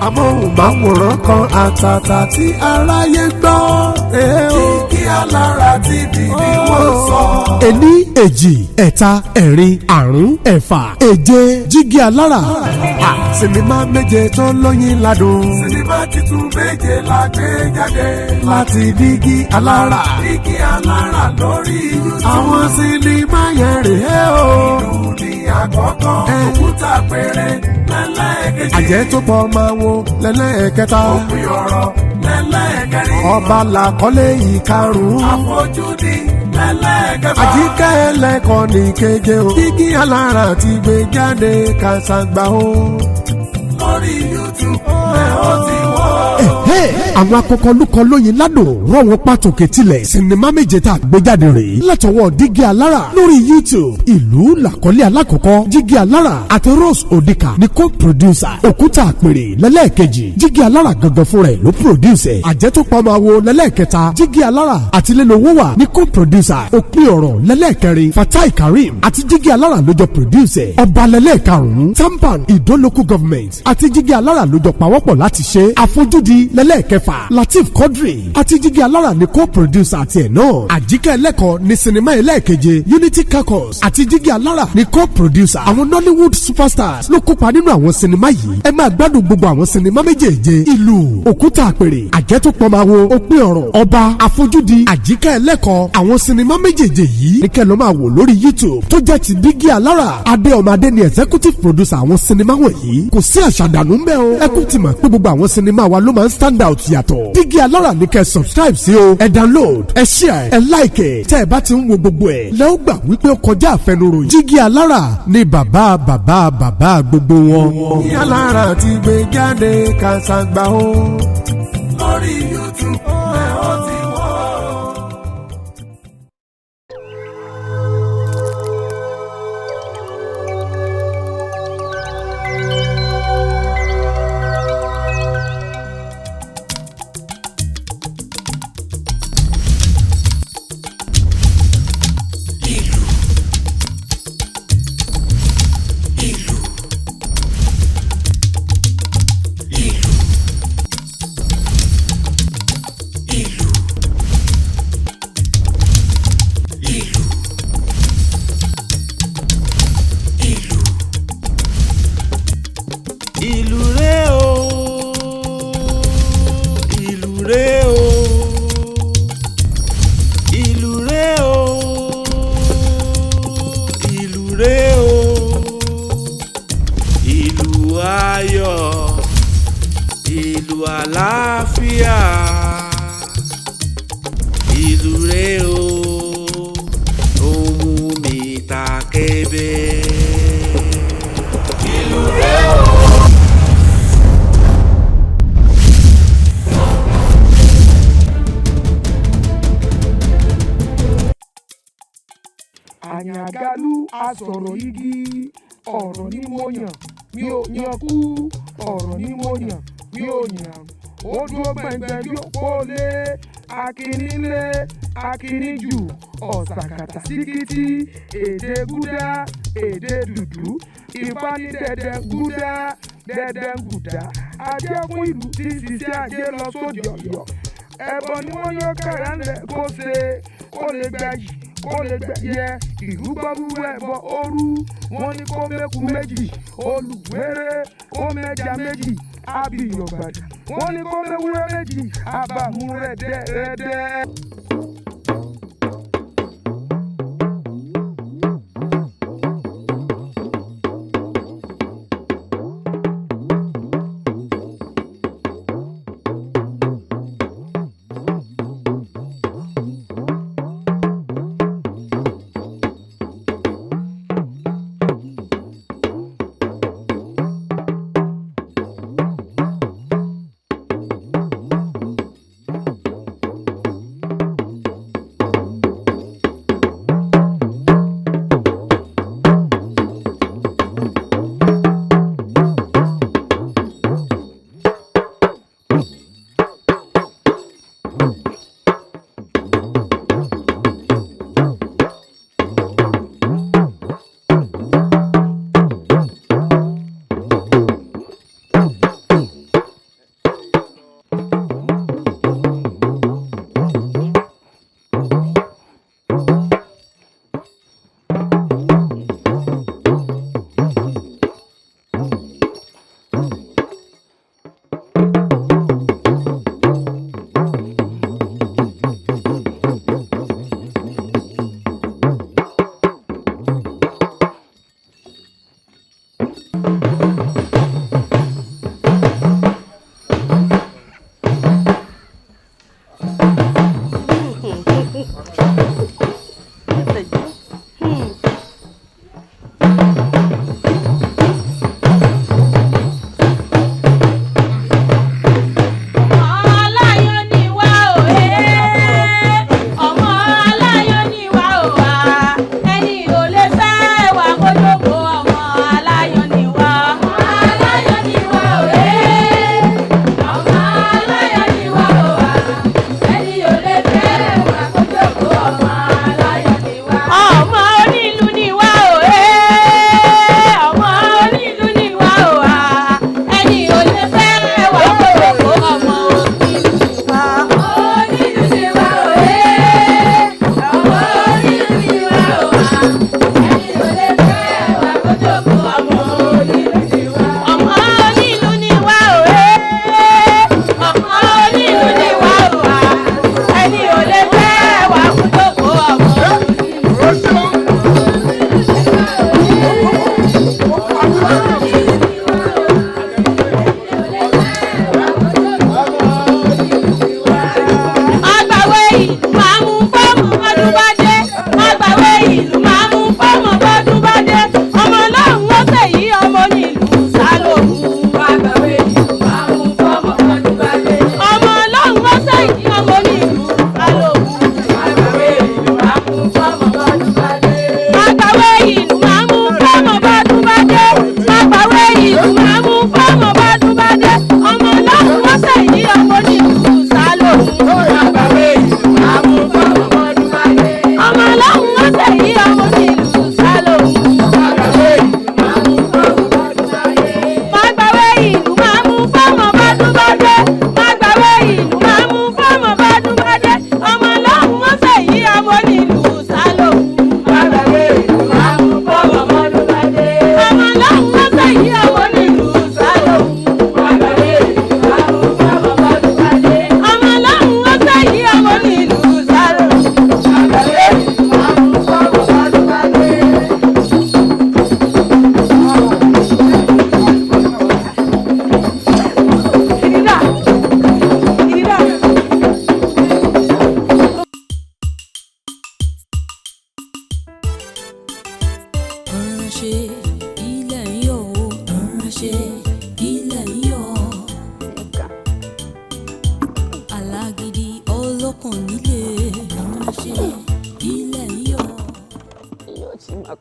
amóhùnmáwòrán kan àtàtà tí aráyé gbọ́. Jígí Alára TV ni wọ́n sọ. Ení, èjì, ẹ̀ta, ẹ̀rin, àrún, ẹ̀fà, èje, Jígí Alára. Sinimá méje tó lóyin ládùn. Sinimá titun méje la gbé jáde. Láti Jígí Alára. Jígí Alára lórí YouTube. Àwọn sinimá yẹn rèé o. Ìlú ni àkọ́kọ́. Òkúta péré lẹ́lẹ́kejì. Àjẹ́ tó pọ̀ máa wo lẹ́lẹ́kẹta. Òpin ọ̀rọ̀ lẹ́lẹ́kẹrin. Ọba làkọ́lé ìkarùn-ún. Àfojúdi lẹ́lẹ́kẹfà. Àjíkẹ́ ẹlẹ́kọ̀ọ́ ní keje o. Jígí Alára ti gbé jáde Kàṣàgbà o. Lórí YouTube ẹ̀ ó ti wọ́. Àwọn akọkọlùkọ lóyin ládùn rọ wọn pàtòkè tilẹ̀ sinimá méje tá a gbé jáde rèé látọwọ́ Jígí Alára lórí YouTube. Ìlú làkọ́lé alákọ̀ọ́kọ́ Jígí Alára àti Rose Odika ní co-producer. Òkúta àpèrè lẹ́lẹ́ẹ̀kejì Jígí Alára gangan fúnra ẹ̀ ló producer. Àjẹ́ tó pa máa wo lẹ́lẹ́ẹ̀kẹta Jígí Alára àti Lélowó wà ní co-producer. Òpin ọ̀rọ̀ lẹ́lẹ́ẹ̀kẹrin Fatai Karim àti Jígí Alára ló jọ producer. Ọba lẹ́lẹ́ẹ̀karùn-ún Tampan Ìdó local government àti Jígí Alára ló jọ pawọ́pọ̀ láti ṣe. Àfojúdi lẹ́lẹ́ẹ̀kẹfà Latif Quadri àti Jígí Alára ní co-producer àti ẹ̀ náà. Àjíkẹ́ ẹlẹ́kọ̀ọ́ ní sinimá ẹlẹ́ẹ̀keje Unity Caucus àti Jígí Alára ní co-producer. Àwọn Nollywood superstars ló kópa nínú àwọn sinimá yìí. Ẹ máa gbádùn gbogbo àwọn sinimá méjèèje. Ìlú, Òkúta àpèrè, Àjẹ́ tó pọ̀ máa wo, Òpin ọ̀rọ̀, Ọba, Àfojúdi, Àjíkẹ́ ẹlẹ́kọ̀ọ́. Àwọn sinimá méjèèje yìí ní kẹ́ lọ máa wò lórí YouTube tó jẹ́ ti Jígí Alára. Adéọmọdé ni executive producer àwọn sinimá wọ̀nyí. Kò sí àṣàdànù ń bẹ o. Ẹ kú ti mọ̀ pé gbogbo àwọn sinimá wa ló máa ń stand out yàtọ̀. Jígí Alára ní kẹ́ subscribe sí o. Ẹ download, ẹ share, ẹ like ẹ̀. Tẹ́ ẹ bá ti ń wo gbogbo ẹ̀ lẹ́ ó gbà wípé ó kọjá àfẹnuròyìn. Jígí Alára ni bàbá gbogbo wọn. Jígí Alára ti gbé jáde Kàṣàgbà o. Lórí YouTube ẹ̀ ó ti wọ́. Àyàngalú asọ̀rọ̀ igi ọ̀rọ̀ ni mo yàn mi ò yan kú ọ̀rọ̀ ni mo yàn mi ò yàn ó dúró gbẹ̀ngbẹ̀ bí òpó lé akínílé akíníjù ọ̀sàkàtà síkítí èdè gúdá èdè dùdú ìfá ní dẹ̀dẹ̀ gúdá dẹ̀dẹ̀ gùdá ajẹ́kùn ìlú tí ṣiṣẹ́ ajé lọ sódì ọ̀yọ́ ẹbọ ni wọ́n yọ kàrá ńlẹ̀ kó ṣe kó lè gbàyì kó lè gbẹ̀yẹ ìrúbọ́rú ẹ̀bọ òru wọn ní kó mẹ́kù méjì olùwéré kó mẹ́ja méjì abiyọ̀gbàdà wọn ní kó mẹ́wúrẹ́ méjì abàmú rẹ̀dẹ̀rẹ̀dẹ̀.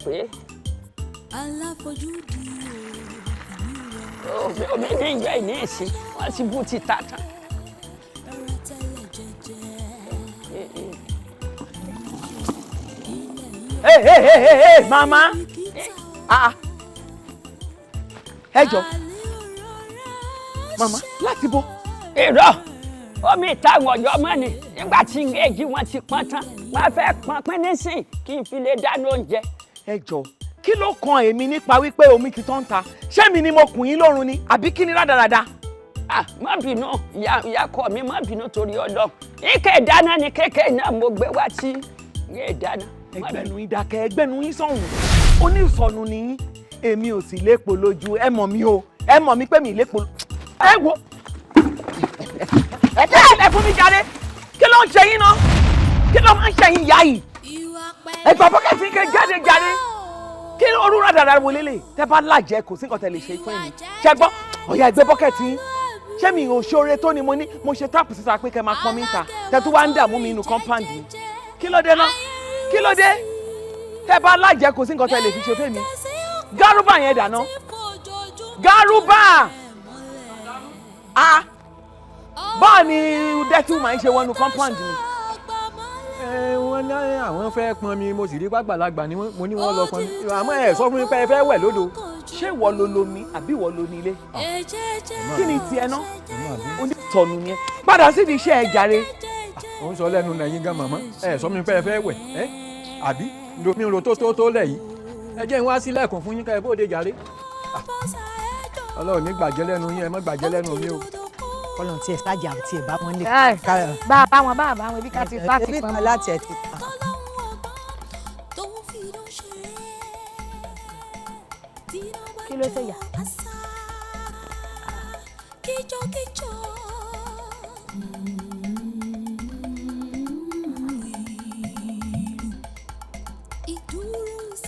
pé omi ní ìjọ ìní ìsìn wọ́n ti bú ti ta tán. Hey, mama. Ẹ jọ̀ọ́. Mama, láti bo. Irọ́ omi ìtàwọn ọ̀yọ́ mọ́ ni nígbà tí ngéèjì wọn ti pọ́n tán wọ́n fẹ́ pọ́n pín nísìn kí n fi lè dáná oúnjẹ. Ẹ jọ̀ọ́, kí ló kan èmi nípa wípé omi ti tán ta? Ṣé mi ni mo kùn yín lórun ni àbí kí ni rádaràda? Má bínú ìyá kọ mi má bínú torí Ọlọ́run. Ike ìdáná ni kékeré náà mo gbé wá tí ilé ìdáná. Ẹgbẹ́nu yín dákẹ́, ẹgbẹ́nu yín sọ̀hún. Onísọnù ni yín. Èmi ò sì lépo lójú, ẹ mọ̀ mi o. Ẹ mọ̀ mi pé mi lépo. Ẹ wo. Ẹ tẹ́ ẹ fún mi jáde. Kí ló ń ṣe yín náà? Kí ló máa ń ṣe yín ìyá yìí? Ẹ gbà bọ́kẹ́tì kẹ́ jáde. Kí ló orú rádàrà wo lélẹ̀? Tẹ́ bá lájẹ kò sí nǹkan tẹ́ lè ṣe fún mi. Ṣé gbọ́? Ọ̀yà ẹgbẹ́ bọ́kẹ́tì yín. Ṣé mi ò ṣoore tó ni mo ní mo ṣe táàpù síta pé kẹ́ máa pọn mi ta? Tẹ́ tó wá ń dààmú mi inú compound mi. Kí ló dé náà? Kí ló dé? Tẹ́ bá lájẹ kò sí nǹkan tẹ́ lè fi ṣe fún mi. Gárúbà yẹn dànù. Gárúbà! Báwo ni dẹ́tí máa ń ṣe wọnú compound mi? Wọ́n ní àwọn fẹ́ pọn mi mo sì rí pàgbàlagbà ni mo ní wọ́n lọ pọn mi àmọ́ ẹ sọ fún mi pé ẹ fẹ́ wẹ̀ lódò. Ṣé ìwọ ló lomi àbí ìwọ ló ní ilé? Kí ni tiẹ̀ náà? Onítọ̀nù ni ẹ. Padà síbi iṣẹ́ ẹ jàre. Ó ń sọ lẹ́nu lẹ́yìn gan màmá ẹ sọ fún mi pé ẹ fẹ́ wẹ̀ àbí mi ro tó lẹ̀ yìí ẹ jẹ́ n wá sílẹ̀kùn fún yín ká ẹ bóde jàre. Ọlọ́run ní gbàjẹ́ lẹ́nu yín ẹ má gbàjẹ́ lẹ́nu mi o. Ọlọ́run tí ẹ sájà tí ẹ bá wọn lè. bá a bá wọn ibi ká ti bá ti pọn mọ́ láti ẹ̀ ti pa. kí ló ṣe yà.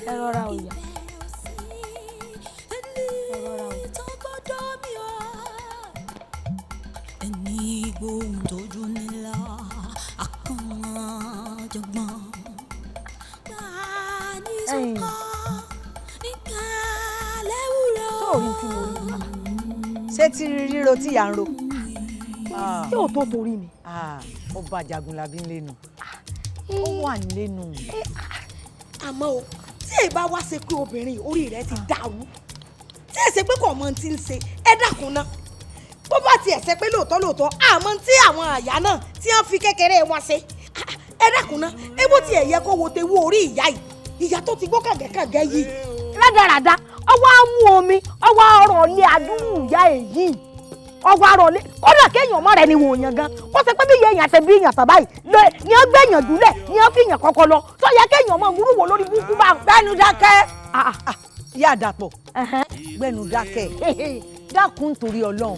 ẹ rọra ò yà. gbóhùn tójú nílá àkànjọgbọ́n ní sọ́kọ́ nígbà lẹ́wúrọ̀. sóòrì tí mo rí. ṣé tí ríro tí yà ń ro. tí ò tó torí mi. ó bá Jagunlabi ń lẹ́nu ó wà ń lẹ́nu. àmọ́ o tí èyí bá wá ṣe pé obìnrin orí rẹ̀ ti dàrú tí èsì pé kò mọ ti ń ṣe ẹ dákun náà bó bá tiẹ̀ ṣe pé lóòótọ́ àmọ́ tí àwọn àyà náà tí wọ́n fi kékeré wọn ṣe ẹ dákun náà ebó tiẹ̀ yẹ kó wo tewu orí ìyá yìí ìyá tó ti gbó kàgẹ́kàgẹ́ yìí. rádaràda ọwọ́ á mú omi ọwọ́ ọ̀rọ̀ lé adúrú ìyá èyí ọwọ́ àrọ̀ lé kódà kéèyàn mọ́ rẹ̀ ni wò yàn gan kó ṣe pé bí èèyàn ṣe bí èèyàn tàn báyìí ni ó gbẹ̀yàn jùlẹ̀ ni ó fi yàn kọ́kọ́ lọ tó yẹ kéèyàn mọ́ múrú wò lórí burúkú bá gbẹ́nu dákẹ́. ìyá àdàpọ̀ gbẹ́nu dákẹ́ dákun torí Ọlọ́run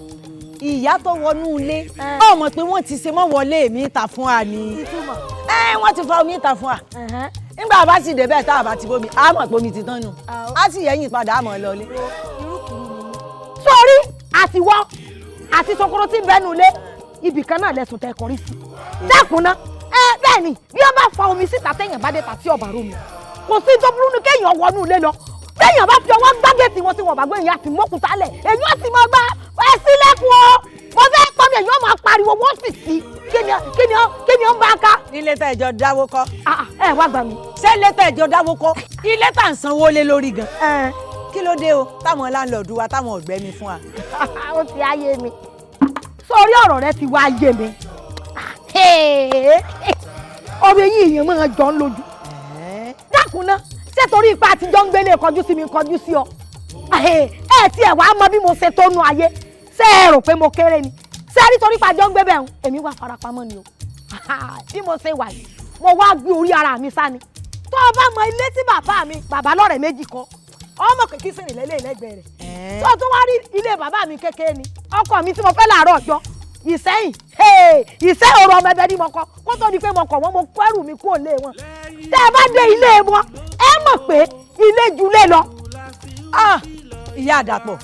ìyá tó wọnú ilé ọmọ pé wọ́n ti ṣe mọ́ wọlé mi ta fún wa ni wọ́n ti fa omi ta fún wa nígbà bá sì débẹ̀ tá a bá ti bomi a mọ̀ pé omi ti tán nù a sì yẹ̀yìn padà a mọ̀ lọlé. sórí àtiwọ́ àti sokoro tí ń bẹ́nu ilé ibì kan náà lẹ́sùn tẹ́ kọrí sí dákun ná bẹ́ẹ̀ ni bí wọ́n bá fa omi síta téèyàn bá dé tàbí ọ̀bà rómi kò sí tó burú ni kéèyàn wọnú ilé lọ téèyàn bá fi ọwọ́ gbágẹ́tì wọn tí wọn bá gbé ìyá àti mọ́kúta lẹ̀ èyí ó sì máa gbá ẹ sílẹ̀kùn o mo fẹ́ pọ́n mi èyí ó máa pariwo wọ́n sì sí kí ni ó ń bá ká. ilé tá ìjọ dáwó kọ́. ẹ wá gbà mí. ṣé ilé tá ìjọ dáwó kọ́ ilé tá à ń sanwó lé lórí gan. kí ló dé o táwọn láńlọ́ọ̀dù wa táwọn ọ̀gbẹ́ mi fún wa. ó ti ayé mi sórí ọ̀rọ̀ rẹ ti wá ayé mi ọ̀rọ̀ eyín èèyàn máa jọ ń lójú dákun ná ṣé torí ipa àtijọ́ ń gbélé kọjú sí mi kọjú sí ọ ẹ tiẹ̀ wá mọ bí mo ṣe tó nu ayé ṣé ẹ rò pé mo kéré ni ṣé ẹ rí torí ipa àjọ ń gbé bẹ́ẹ̀ èmi wà farapamọ́ ni o bí mo ṣe wà yìí mo wá gbé orí ara mi sá ni tó o bá mọ ilé tí bàbá lọ́rẹ̀ méjì kọ́ ọmọ kìkì sì rìn lẹ́lẹ́gbẹ̀ẹ́ rẹ̀ tó o tún wá rí ilé bàbá mi kékeré ni ọkọ mi tí mo fẹ́ láàárọ̀ ọjọ́ Ìsẹ́yìn ìṣẹ́ ọ̀rọ̀ ọmọ ẹbẹ ni mo kọ kó tó di pé mo kọ̀ wọ́n mo kọ́ ẹrù mi kúrò lé wọn tẹ́ ẹ bá dé ilé wọn ẹ mọ̀ pé ilé ju lé lọ. ìyá àdàpọ̀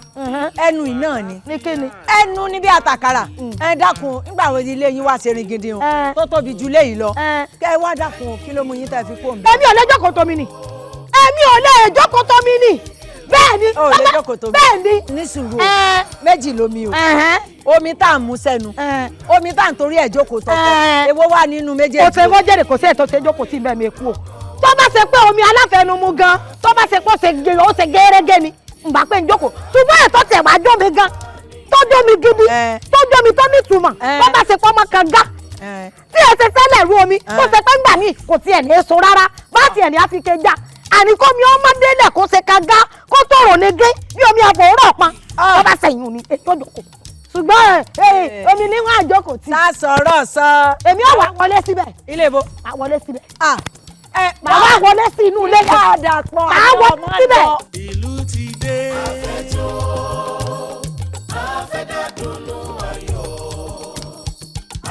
ẹnu iná ni ní kíni ẹnu ní bí àtàkàrà ẹ dákun nígbà wo ilé yín wá ṣe rin gidi o tó tóbi ju lé yìí lọ kẹ wá dákun kí ló mú yín tẹ́ fi kó mi. èmi ò lẹ́jọ́ kan tómi ni èmi ò lè jókòó tó mi nì bẹ́ẹ̀ ni ó lè jókòó tó mi bẹ́ẹ̀ ni ní sùúrù méjì lomi o omi tá à ń mu sẹ́nu omi tá à ń torí ẹ̀ jókòó tọ̀tọ̀ èwo wà nínú méjèèjì. kò ṣe wọ́n jẹ́rìí kò sí ètò ṣe jókòó tí bẹ́ẹ̀ mi kú o tó bá ṣe pé omi aláfẹnumú gan tó bá ṣe pé ó ṣe gẹ́rẹ́gẹ́ ni ǹbà pé ń jókòó ṣùgbọ́n ètò tẹ̀ wá jó mi gan tó jó mi gidi tó jó mi tó nítumọ̀ tó bá ṣe pé ọmọ kan gá tí ẹ ṣe fẹ́lẹ̀ rú omi tó ṣe pé ńgbà míì kò tiẹ̀ ní èso rárá bá tiẹ̀ ní àfikẹ́ já àní kó mi ọmọdé lẹ̀ kó ṣe ká gá kó tòrò ní gé bí omi àfòwúrọ̀ pa tó bá ṣẹ̀yìn òní ètò ìjókòó ṣùgbọ́n omi níwọ̀n àjókòó tí. tá a sọ̀rọ̀ sọ. èmi ò wá wọlé síbẹ̀. ilé ibo. a wọlé síbẹ̀. màá wá wọlé sí inú ilé yẹn. Dàpọ̀ màá wọlé síbẹ̀. ìlú ti dé. afẹ́jọ́ afẹ́dàdúnú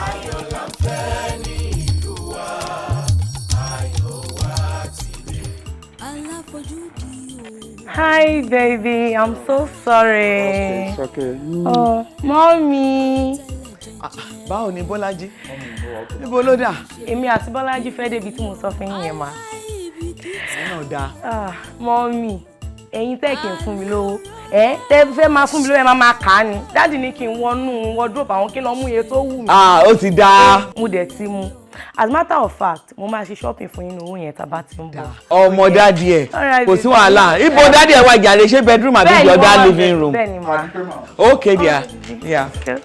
ayọ̀ là ń fẹ́ ní ìlú wa ayọ̀ wa ti dé. Hi, baby. I'm so sorry. It's okay. Oh, mommy. Báwo ni Bọ́lájí? Níbo ló dà? Èmi àti Bọ́lájí fẹ́ débi tí mo sọ fún yín yẹn mà. Náà dáa. Mommy, ẹ̀yin tẹ́ kí n fún mi lówó. Tẹ́ fẹ́ máa fún mi lówó ẹ máa kà á ni. Daddy ní kí n wọnú wardrobe àwọn kí n lọ mú iye tó wù mí. Ó ti dáa. Mo dẹ̀ ti mú. As a matter of fact, mo máa ṣe shopping fún yín owó yẹn tá bá ti ń bọ̀. Ọmọ dádì ẹ̀ kò sí wàhálà. Ibo dádì ẹ̀ wá ìjàre ṣé bedroom àbí the other living room? Bẹ́ẹ̀ni ma. Okay dear. Yeah. Yeah.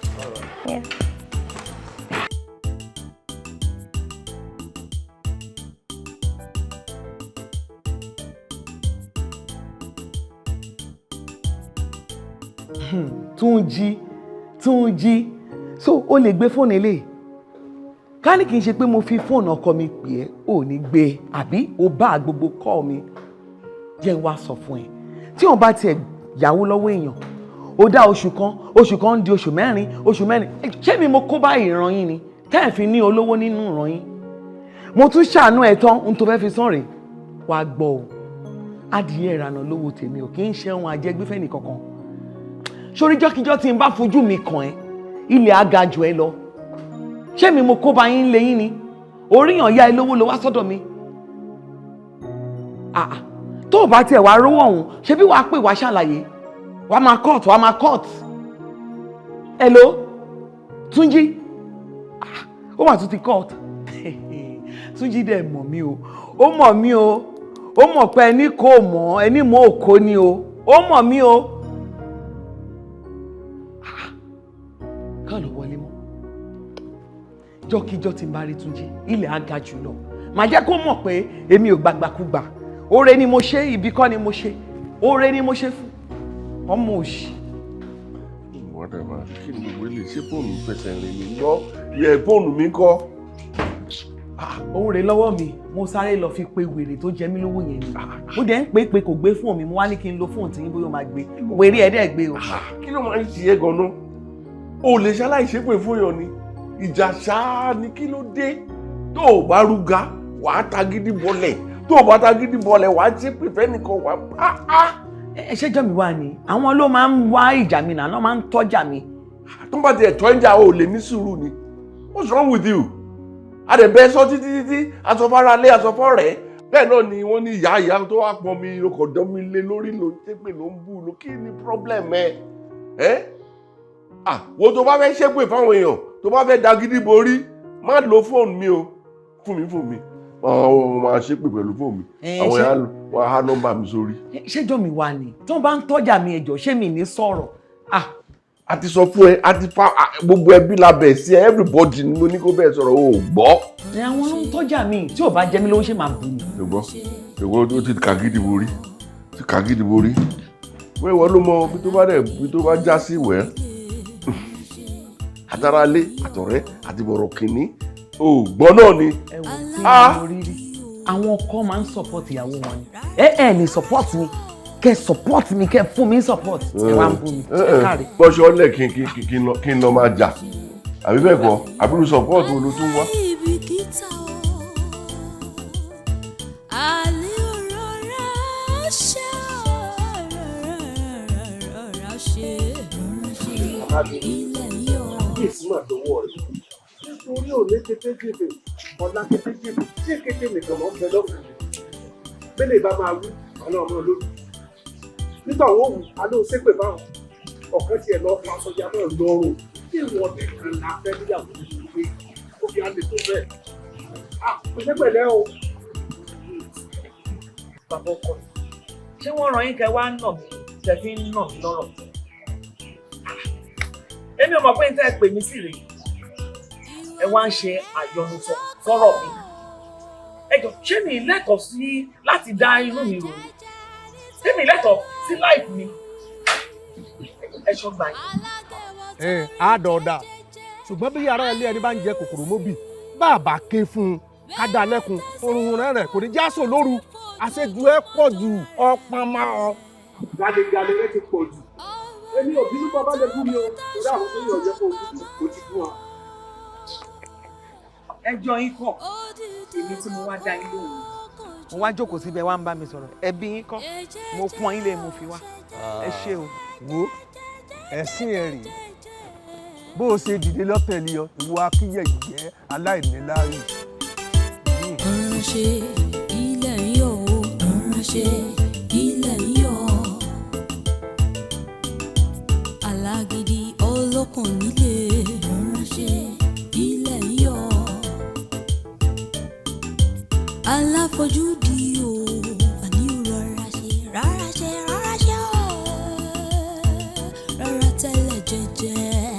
Túnjí so o lè gbé fóònù eléyìí ká ní kì í ṣe pé mo fi fóònù ọkọ mi pè ẹ́ ò ní gbé àbí o bá gbogbo kọ́ mi jẹ́ n wá sọ fún ẹ tí wọ́n bá tiẹ̀ yáwó lọ́wọ́ èèyàn ó dá oṣù kan ń di oṣù mẹ́rin ṣé mi mo kó bá ìran yín ni tẹ́ ẹ̀ fi ní olówó nínú ìran yín mo tún ṣàánú ẹ̀ tán n tó fẹ́ fi sán rèé wá gbọ́ o adìyẹ ìrànà lówó tèmi ò kì í ṣe ohun àjẹgbẹ́fẹ́ nìkankan sórí jọ́kíjọ́ tí n bá fojú mi kàn ẹ́ ilẹ̀ á ga jù ẹ lọ ṣé mi mo kó bá yín lé yín ni oríyàn ya ẹ lówó lọ wá sọ́dọ̀ mi tó o bá tiẹ̀ wá rówó ọ̀hún ṣé bí wàá pè wá ṣàlàyé wàá máa court hello Túnjí ó mà tún ti court Túnjí dẹ̀ mọ̀ mí o ó mọ̀ mí o ó mọ̀ pé ẹni kò mọ̀ ẹni mọ̀ òkó ni o ó mọ̀ mí o ká lọ wọlé mọ́ jọ́kíjọ́ tí n bá rí Túnjí ilẹ̀ á ga jù lọ màá jẹ́ kó mọ̀ pé èmi ò gbàgbàkúgbà oore ni mo ṣe ibi kọ́ ni mo ṣe oore ni mo ṣe fún ọmọ òṣì. whatever kí ni gbogbo ilé ṣé fóònù fẹsẹ̀ rìn mí lọ yẹ fóònù mi kọ́. òun rè lọ́wọ́ mi mo sáré lọ fi pe wèrè tó jẹ mí lówó yẹn ni mo dẹ̀ ń pè kò gbé fóònù mi mo wá ní kí n lo fóònù tí yín bóyá ó máa gbé wèrè ẹ̀ dẹ̀ gbé o. kí ló máa ń ṣe é gan-an o lè ṣaláìṣe pé fún yàn ni ìjà ṣáá ni kí ló dé tó o bá rúga wàá ta gidi bọ́lẹ̀ tó o bá ta gidi bọ́lẹ̀ wàá ṣe pé fẹ́nìkan wàá ṣẹ́jọ́ mi wà ní àwọn ló máa ń wá ìjà mi náà ló máa ń tọ́jà mi. tó bá tiẹ̀ tọ́ ìjà o lè ní sùúrù ni what's wrong with you? àdẹ̀bẹ́ sọ títí asọ́fárá lé asọ́fọ́ rẹ̀ bẹ́ẹ̀ náà ni wọ́n ní ìyá tó wá pọn mi ọkọ̀ dán mi lé lórí ló ń tẹ́pẹ̀ ló ń bú ló kí ni problem ẹ̀ wo tó bá fẹ́ ṣépè fáwọn èèyàn tó bá fẹ́ da gidi borí má lo fóònù mi o fún mi àwọn máa ṣépè pẹ̀lú fóònù mi àwọn èèyàn wà á nọ́mbà mi sórí. ṣéjọ́ mi wà ní tí wọ́n bá ń tọ́jà mi ẹ̀jọ̀ ṣé mi ní sọ̀rọ̀. a ti sọ fún ẹ a ti pa gbogbo ẹbí labẹ̀ sí ẹ everybody ni mo ní kó bẹ́ẹ̀ sọ̀rọ̀ o ò gbọ́. àwọn ló ń tọ́jà mi tí ò bá jẹ mí ló ń ṣe máa bù mí. ṣùgbọ́n ó ti kà gidi borí wẹ́wọ́ ló mọ bí tó bá já sí wẹ́ẹ́ àtàràlé àtọ̀rẹ́ àti bọ̀rọ̀ kìnní ògbọ́n náà ni. ẹ wò tí mo rí rí àwọn ọkọ máa ń support ìyàwó wọn ni ẹ ní support mi kẹ support mi kẹ fún mi support ẹ wá ń bú mi ẹ káre. bọ́ṣọ́ lẹ̀ kí n lọ máa jà àbí bẹ́ẹ̀ kọ́ àbúrò support wo ló tún wá. Yes, ma, don't worry. Nítorí ò ní kété-kété, ọ̀la kété-kété, ṣé kété nìkan máa ń bẹ lọ́kùnrin? bẹ́lẹ̀ bá máa wí àwọn ọmọ lórí nígbà wo wù á ló ṣépè báwọn ọ̀kan tiẹ̀ lọ fa sọjà náà lọ́rùn kí ìwọ̀n nìkan la fẹ́ níyàwó tuntun pé ó fi àlè tó bẹ́ẹ̀. pẹ̀lẹ́pẹ̀lẹ́ o. bàbá ọkọ ṣé wọ́n ràn yín kẹ́ wá nà mí tẹ́ fi ń nà mí lọ́rọ̀ èmi ò mọ̀ pé n tẹ́ pè mí sí rèé ẹ wá ń ṣe àyọnusọ fọ́rọ̀ mi ẹ jọ ṣé mi lẹ́tọ̀ọ́ sí láti dá inú mi rò ní ṣé mi lẹ́tọ̀ọ́ sí láìpù mi ẹ ṣọ́ gbà yín. àádọ́ọ̀dà ṣùgbọ́n bí yàrá ilé ẹni bá ń jẹ kòkòrò móbì bàbá ké fún un ká dá lẹ́kun orun rẹ̀ kò ní jásò lóru àṣejù ẹ pọ̀ jù ọpọn máa ọ. gàdégàdé rẹ ti pọ̀ jù èmi ò bínú bàbá lè fún mi o torí àwọn tó yọ ọjọ́ kó o ti fún wa. ẹjọ́ yín kọ́ èmi tí mo wá dá yín lóhùn mo wá jókòó síbẹ̀ wá ń bá mi sọ̀rọ̀ ẹbí yín kọ́ mo pọ́n yín lé mo fi wá ẹ ṣé o. wo ẹ̀sìn ẹ̀ rèé bó o ṣe dìde lọ́tẹ̀lẹ́ ọ ìwọ akíyẹ̀yẹ́ aláìníláárí. ọ̀rọ̀ ṣe ilẹ̀ yọ̀ o ọ̀rọ̀ ṣe ilẹ̀ yọ̀ alágídí ọlọ́kàn nílé ọ̀rọ̀ ṣe ilẹ̀ yọ̀ aláfojúdi o àní rọra ṣe rárá ṣe rárá ṣe o rárá tẹ́lẹ̀ jẹ́jẹ́.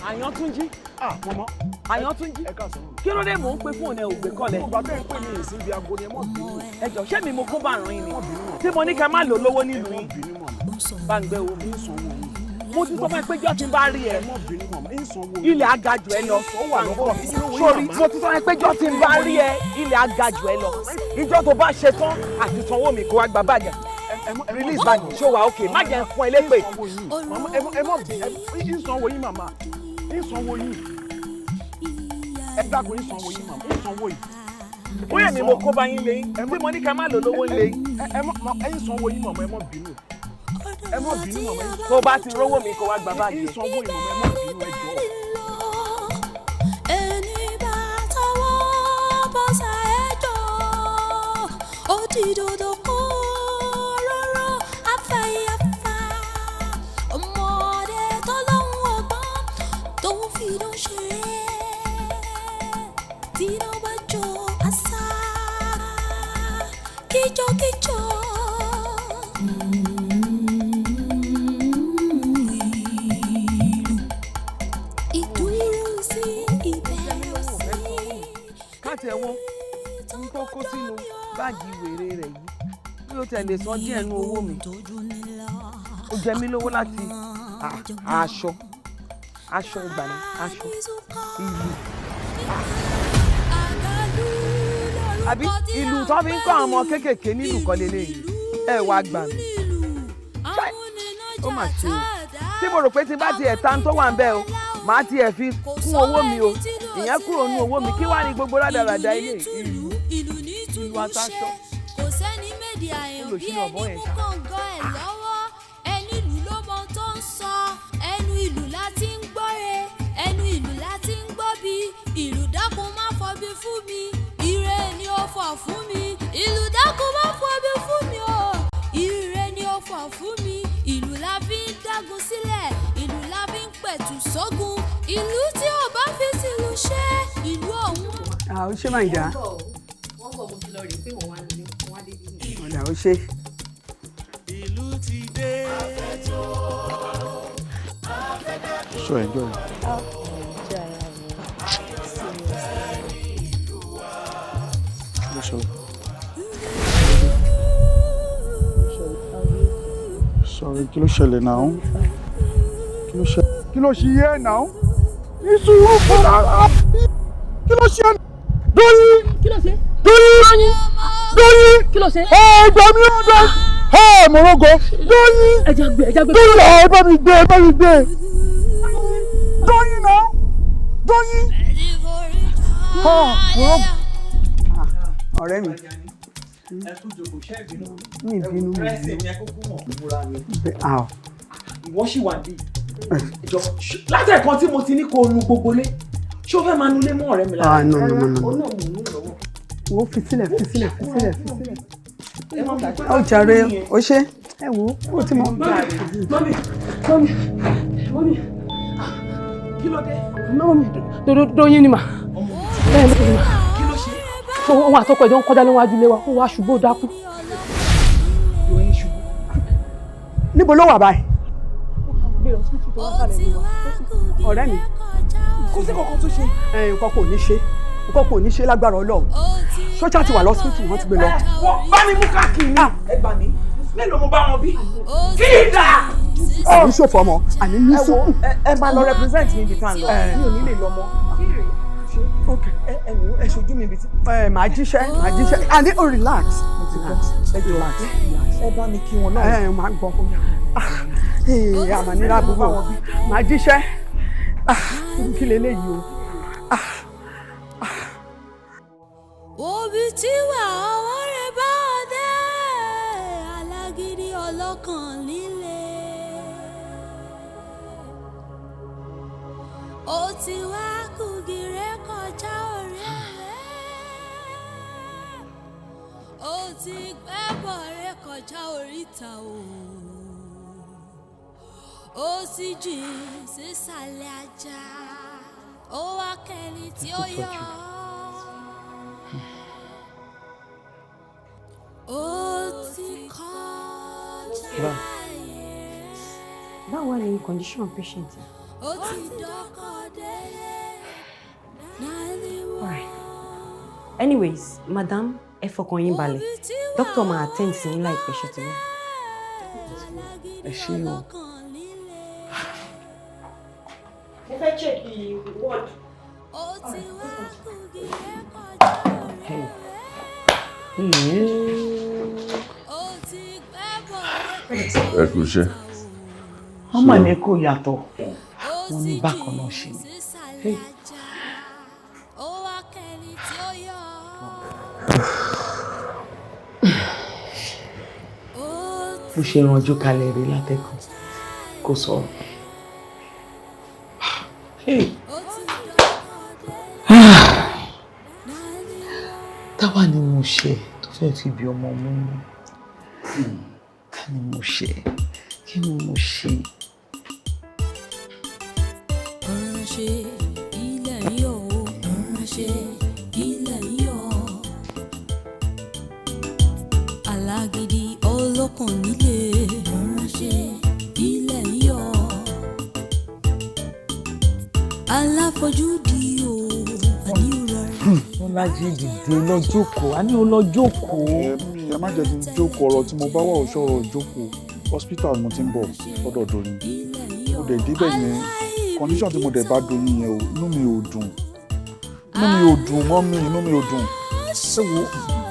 Àyàntúnjí mọ̀mọ́ Àyàntúnjí kí ló dé mò ń pe fóònù ẹ ò gbé kọ́lẹ̀. mo bá bẹ́ẹ̀ pè ní ìsìn ibi aago ni ẹ mọ̀ bínú. ẹ jọ ṣé mi mo kó bá ràn yín ni tí mo ní ká má lò lówó nílùú yín bá ń gbé owó mi sanwó yín. mo ti sọ fún ẹ pé jọ́ tí n bá rí ẹ ilẹ̀ agajù ẹ lọ sórí mo ti sọ fún ẹ pé jọ́ tí n bá rí ẹ ilẹ̀ agajù ẹ lọ ìjọ tó bá ṣe tán àti sanwó mi kó wá gba báàgì release bag ṣó wa ok má jẹ́ fún ẹ lépè. ẹ mọ̀ ìsanwó yín màmá ìsanwó yín ẹ dákun ìsanwó yín màmá ìsanwó yìí. bóyá mi mo kó bá yín lẹ́yìn tí mo ní ká má lò lówó lẹ́yìn. ẹ ìsanwó yín màmá ẹ mọ̀ bínú ẹ mọ̀ bínú màmá. tó bá ti rówó mi kó wá gba báàgì. ìsanwó yín màmá ẹ mọ̀ bínú ẹ jọ̀ọ́. ẹni bá tọwọ́ bọ́ ṣàìjọ ó ti dodo kó rọ́rọ́ afẹ́yàfà ọmọdé tọ́lọ́hún ọgbọ́n tó ń fi dán ṣe tí iná bá jó àṣà kíjokíjo. tẹ̀wọ́ ń tó kó sínú báàgì wèrè rẹ̀ yìí bí ó tẹ̀lé san díẹ̀ nú owó mi ó jẹ mí lówó láti aṣọ ìgbàlè aṣọ ìlú àbí ìlú tó fi ń kọ́ àwọn ọmọ kéékèèké nílùú kan lélẹ́yìí ẹ wá gbà mí ó mà ṣe o tí mo rò pé tí bá tiẹ̀ ta tó wà ń bẹ́ o màá tiẹ̀ fi kún owó mi o ìyẹn kúrò nú owó mi kí wàá ní gbogbo rádaràda ilé ìlú àtàṣọ. kò sẹ́ni méjì àyàn bí ẹni mú kàngan ẹ̀ lọ́wọ́ ẹni ìlú ló mọ tó ń sọ ẹnu ìlú láti ń gbọ́re ẹnu ìlú láti ń gbọ́ bí ìlú dákun má fọbi fún mi ire ni ó fọ̀ fún mi ìlú dákun má fọbi fún mi o ire ni ó fọ̀ fún mi ìlú la fi ń dágun sílẹ̀ ìlú la fi ń pẹ̀tù sógun ìlú tí ò bá fi tìlú ṣe ìlú ọ̀hún. ó ṣe máa ń dá. wọ́n bọ̀ mo ti lọ rí pé wọ́n wá nílé wọ́n wá débi nìyí. ọ̀dà ó ṣe. ìlú ti dé. So enjoy. Sorry, kí ló ṣẹlẹ̀ náà? Kí ló ṣe yẹ náà? Ní sùúrù fún ara. Kí ló ṣe? Doyin! Kí ló ṣe? Doyin! Doyin! Kí ló ṣe? Ẹgbẹ́ mi ò dé. Morogo! Doyin! Ẹja gbé. Doyin! Ẹ bá mi gbé. Doyin náà! Doyin! Morogo! ọ̀rẹ́ mi. ẹ kú jòkó ṣẹ́ ìbínú. mi ìbínú mi. ẹ̀sìn mi ẹ kúkú mọ̀ múra ni. ìwọ ṣì wà bí. látẹ̀kan tí mo ti ní kó nu gbogbo lé ṣé o fẹ́ máa nulẹ̀ mọ́ ọ̀rẹ́ mi lára. no. wo fi sílẹ̀. ó jàre ó ṣe ẹ wo ó ti mọ. mọ́mí kí ló dé. mọ́mí Doyin ni mà. bẹ́ẹ̀ ni mà. kí ló ṣe. òun àtọkọ ẹ̀jọ̀ ń kọjá níwájú ilé wa ó wá ṣubú ó dákú. Doyin ṣubú. níbo ló wà báyìí. ọ̀rẹ́ mi. kò sí kankan tó ṣe. nǹkan kò ní ṣe lágbára Ọlọ́run sọ́jà ti wà lọ́sítù wọ́n ti gbé lọ. wọ́n bá mi mú káàkiri ẹ gbà mí mélòó mo bá wọn bí. kí ni dà. àní ṣòfò ọmọ àní ní sùn. ẹ máa lọ represent mi ibi tá à ń lọ mi ò ní lè lọ mọ́. ẹ wò ẹ ṣojú mi ibi tí. màá jíṣẹ́ àní o relax. ẹ bá mi kí wọn náà. ẹ máa gbọ́ àmàlíra gbogbo màá jíṣẹ́ kí leléyìí o. òbí tí wà ọwọ́ rẹ̀ bá ọdẹ alágídí ọlọ́kàn líle ó ti wá kùgìrẹ́ kọjá orí rẹ̀ ó ti gbẹ́bọ̀ rẹ̀ kọjá oríta ó sì jìn sísàlẹ̀ ajá ó wá kẹ́ni tí ó yọ ó ti kọjá báwo ni condition patient. ó ti dọ́kọ̀ délé alright anyways madam ẹ fọkàn yín balẹ̀ doctor máa attend sí yín láìpẹ́ ṣe ti wá. ẹ ṣé o. mo fẹ́ check the ward. ẹ kú iṣẹ́. wọ́n mà ní kó yàtọ̀ wọ́n ní bákan náà ṣe ni. bó ṣe ranjú kalẹ̀ rí látẹ̀kùn kò sọ̀rọ̀. táwa ni mo ṣe tó fẹ́ fi bí ọmọ mú mi ká ni mo ṣe kí ni mo ṣe. ọ̀rọ̀ ṣe ilẹ̀ yọ̀ o ọ̀rọ̀ ṣe ilẹ̀ yọ̀ alágídí ọlọ́kàn nílé ọ̀rọ̀ ṣe ilẹ̀ yọ̀ aláfojúdi o àníwò rẹ̀. Bọ́lájí dìde lọ jókòó a ní o lọ jókòó. ẹ má jẹ́ kí n jókòó ọ̀rọ̀ tí mo bá wà òṣòro jókòó hospital mo ti ń bọ̀ lọ́dọ̀ Doyin mo dẹ̀ débẹ̀ yẹn condition tí mo dẹ̀ bá Doyin yẹn o inú mi ò dùn mọ́ mi inú mi ò dùn ẹ wo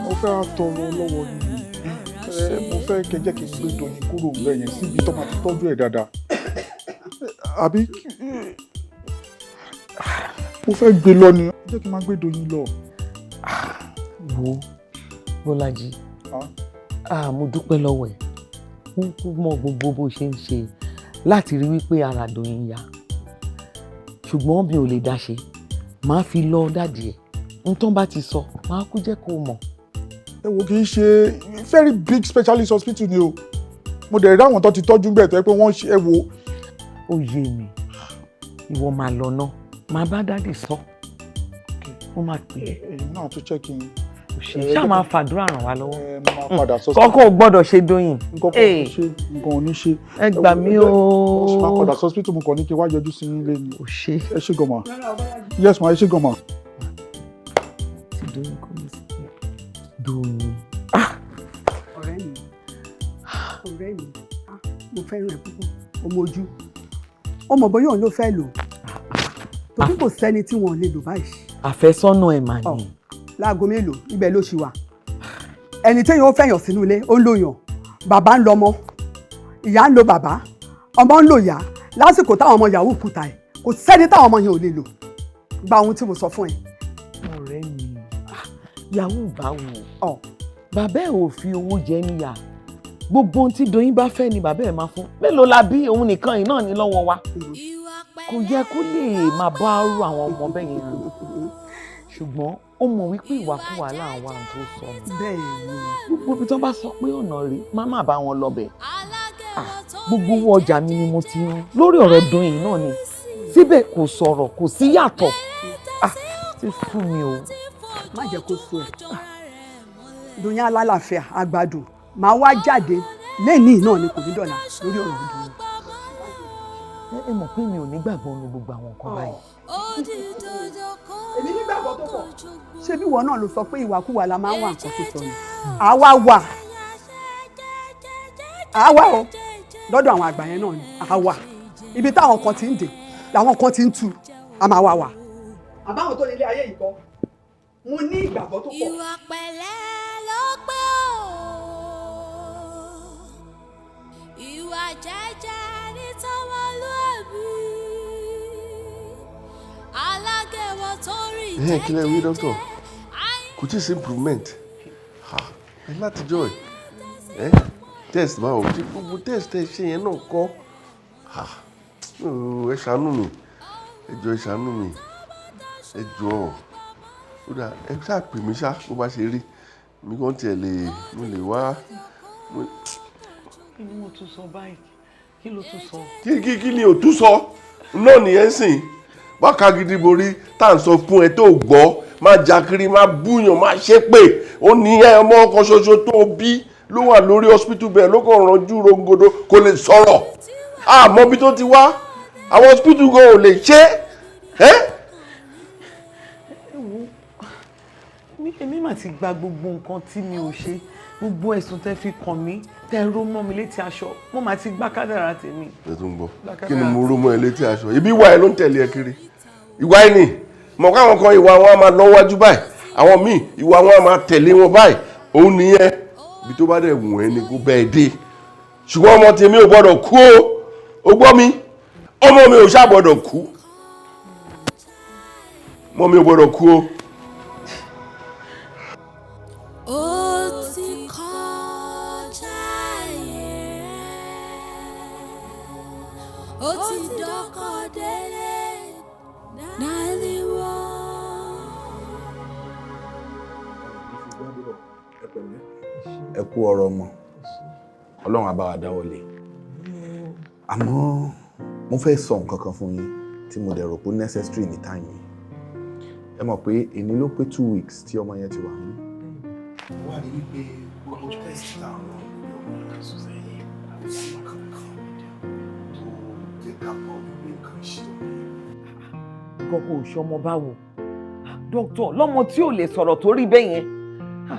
mo fẹ́ tọrọ lọ́wọ́ yìí mo fẹ́ kẹjẹ́ kí n gbé Doyin kúrò ńbẹ̀ yẹn síbi tó máa ti tọ́jú ẹ̀ dáadáa àbí mo fẹ́ gbé lọ ni jẹ́ kí n máa gbé Doyin lọ. wo Bọ́lájí mo dúpẹ́ lọ́wọ́ ẹ̀ ń kú mọ gbogbo bó ṣe ń ṣe láti rí wípé ara Doyin yá ṣùgbọ́n mi ò lè dá ṣe máa fi lọ dádì ẹ̀ n tán bá ti sọ máa kú jẹ́ kó mọ̀. ẹ wo kì í ṣe very big specialist hospital ni o mo dẹ̀ rí àwọn tó ti tọ́jú bẹ́ẹ̀ tó yẹ pé wọ́n ṣe ẹ wo. ó yé mi ìwọ máa lọ náà máa bá dádì sọ ó máa pè é. èyí náà tó check in. ṣáà máa fàdúrà ràn wá lọ́wọ́. kọ́kọ́ ò gbọ́dọ̀ ṣe Doyin. nǹkan ò ní ṣe. ẹ gbà mí o. máa padà sọ́sítù mo kàn ní kí wá yọjú sí ilé ni. ò ṣe. ẹ ṣé gan ma. yes ma ẹ ṣé gan ma. ti Doyin kò ní sí Doyin. ọ̀rẹ́ mi mo fẹ́ràn ẹ̀ púpọ̀ ọmọ ojú ọmọ bóyá òun ló fẹ́ lò torí kò sẹ́ni tí wọ́n lè lò báyìí. àfẹ́sọ́nà ẹ̀ mà ní. láago mélòó ibẹ̀ ló ṣì wà ẹni téèyàn ó fẹ̀yàn sínú ilé ó ń lò yàn bàbá ń lo ọmọ ìyá ń lo bàbá ọmọ ń lo ìyá lásìkò táwọn ọmọ yahoo kùtà ẹ̀ kò sẹ́ni táwọn ọmọ yẹn ò lè lò gba ohun tí mo sọ fún ẹ. ọ̀rẹ́ mi yahoo bá wò bàbá ẹ̀ ò fi owó jẹ níyà gbogbo ohun tí Doyin bá fẹ́ ni bàbá ẹ̀ máa fún mélòó la bí òun nìkan yìí náà ní lọ́wọ́ wa kò yẹ kó lè máa bá rú àwọn ọmọ bẹ́ẹ̀ yẹn rìn ṣùgbọ́n ó mọ̀ wípé ìwàkuwà láwọn àwọn tó sọ bẹ́ẹ̀ ni gbogbo ibi tó bá sọ pé ọ̀nà rí má má bá wọn lọ bẹ̀ gbogbo owó ọjà mi ni mo ti rán lórí ọ̀rọ̀ Doyin náà ni síbẹ̀ kò sọ̀rọ̀ kò sí yàtọ̀ ti fún mi o. má jẹ́ kó fún ẹ Doyin alálàáfíà àgbàdo máa wá jáde lẹ́yìn náà ni kò ní dọ̀là lórí ọ̀rọ̀ Doyin. ẹ mọ̀ pé mi ò ní gbàgbọ́ nu gbogbo àwọn nǹkan báyìí. èmi nígbàgbọ́ tó pọ̀ ṣé bí ìwọ náà ló sọ pé ìwàkuwà la máa ń wà nǹkan tó sọ ni àwa wà o lọ́dọ̀ àwọn àgbà yẹn náà ni àwa ibi táwọn kan ti ń dè làwọn kan ti ń tu a máa wà. àbáwọn tó ní ilé ayé yìí kọ́ mo ní ìgbàgbọ́ tó pọ̀. ìwà pẹ̀lẹ́ ló pé o ìwà jẹ́jẹ́ ní tọmọlúàbí alágẹ̀wọ̀ tó rí jẹ́jẹ́. kí lẹ wí dókítà kò tí ì sí improvement ẹ láti jọ ẹ test báwo tí gbogbo test ẹ ṣe yẹn náà kọ́ ẹ ṣàánú mi ẹ jọ̀ọ́ ẹ ṣàánú mi ẹ jọ̀ọ́ ó dà ẹ ṣáà pè mí ṣá bó bá ṣe rí mi kàn tiẹ̀ mo lè wá. kí ni mo tún sọ báyìí kí ló tún sọ. kí ni ò tún sọ náà nìyẹn sìn báka gidi borí tá à ń sọ fún ẹ tó gbọ́ má jakiri má búyàn má ṣépè ó ní ẹ ọmọ ọkọ ṣoṣo tó bí ló wà lórí hospital bẹ́ẹ̀ ló kàn ránjú rongodo kò lè sọ̀rọ̀ àmọ́ bí tó ti wá àwọn hospital gan ò lè ṣe é. èmi mà ti gba gbogbo nǹkan tí mi ò ṣe gbogbo ẹ̀sùn tẹ́ fi kàn mí tẹ́ ró mọ́ mi létí aṣọ mo mà ti gbá kádàrá tèmi. ẹ tún gbọ́ kí ni mo ró mọ́ ẹ létí aṣọ ibi ìwà ẹ ló ń tẹ̀lé ẹ kiri ìwà ẹ nì mọ̀ káwọn kan ìwà wọn á máa lọ wájú báyìí àwọn míì ìwà wọn á máa tẹ̀lé wọn báyìí òun nìyẹn ibi tó bá dẹ̀ wù ẹ́ ni kó bẹ́ẹ̀ dé ṣùgbọ́n ọmọ tèmi ò gbọ́dọ̀ kú o gbọ́ mi ọmọ mi ò ṣá gbọ́dọ̀ kú ọmọ mi ò gbọ́dọ̀ kú o. ó ti kọjá yẹn ó ti dọ́kọ̀ délé dáríwọ́. ẹ kú ọ̀rọ̀ ọmọ Ọlọ́run á bá wa dáwọ́lé àmọ́ mo fẹ́ sọ nǹkan kan fún yín tí mo dẹ̀ rò pé necessary ní time yìí ẹ mọ̀ pé èmi ló pé 2 weeks tí ọmọ yẹn ti wà ní. wà á rí wípé gbogbo test táwọn ọmọ yẹn sọ sẹ́yìn àbí sí kankan tó jẹ́ ká mọ̀ wípé nǹkan ṣe ọmọ yẹn. nǹkan kò ṣọmọ báwo dókítà lọ́mọ tí ò lè sọ̀rọ̀ tó rí bẹ́ẹ̀ yẹn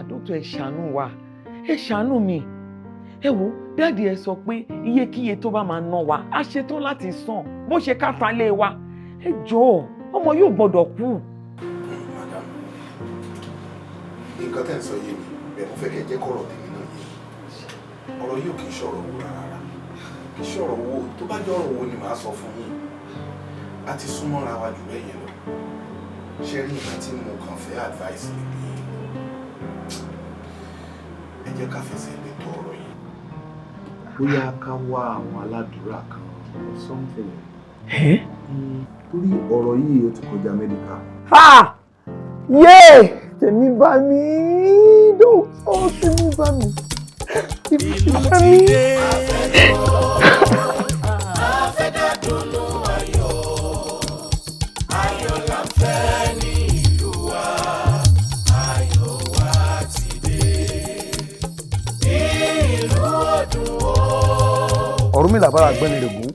dókítà ẹ ṣàánú wa ẹ ṣàánú mi ẹ wo dáàdi ẹ sọ pé iyekíye tó bá máa ná wa á ṣetán láti san bó ṣe káta lé wa ẹ jọ̀ọ́ ọmọ yóò gbọ́dọ̀ kú. madam nǹkan tẹ́ ń sọ yé mi bẹ́ẹ̀ mo fẹ́ kẹ́ jẹ́ kọ́rọ̀ tèmi náà yé ọ̀rọ̀ yóò kì í ṣọ̀rọ̀ owó rárá kì í ṣọ̀rọ̀ owó tó bá jẹ́ ọ̀rọ̀ owó ni màá sọ fún yín a ti súnmọ́ra wa jù bẹ́ẹ̀ yẹn lọ ṣe rí ìgbà tí mo kàn fẹ́ advice mi bí ẹ jẹ́ ká fẹsẹ̀ lè tọ ọ̀rọ̀ yìí bóyá ká wá àwọn aládùúrà kan or something torí ọ̀rọ̀ yìí ó ti kọjá mẹ́díkà. yé tèmi bá mi dókítà tèmi bá mi tèmi bá mi. Ọ̀rúnmìlà bára gbẹ́ni rẹ̀gún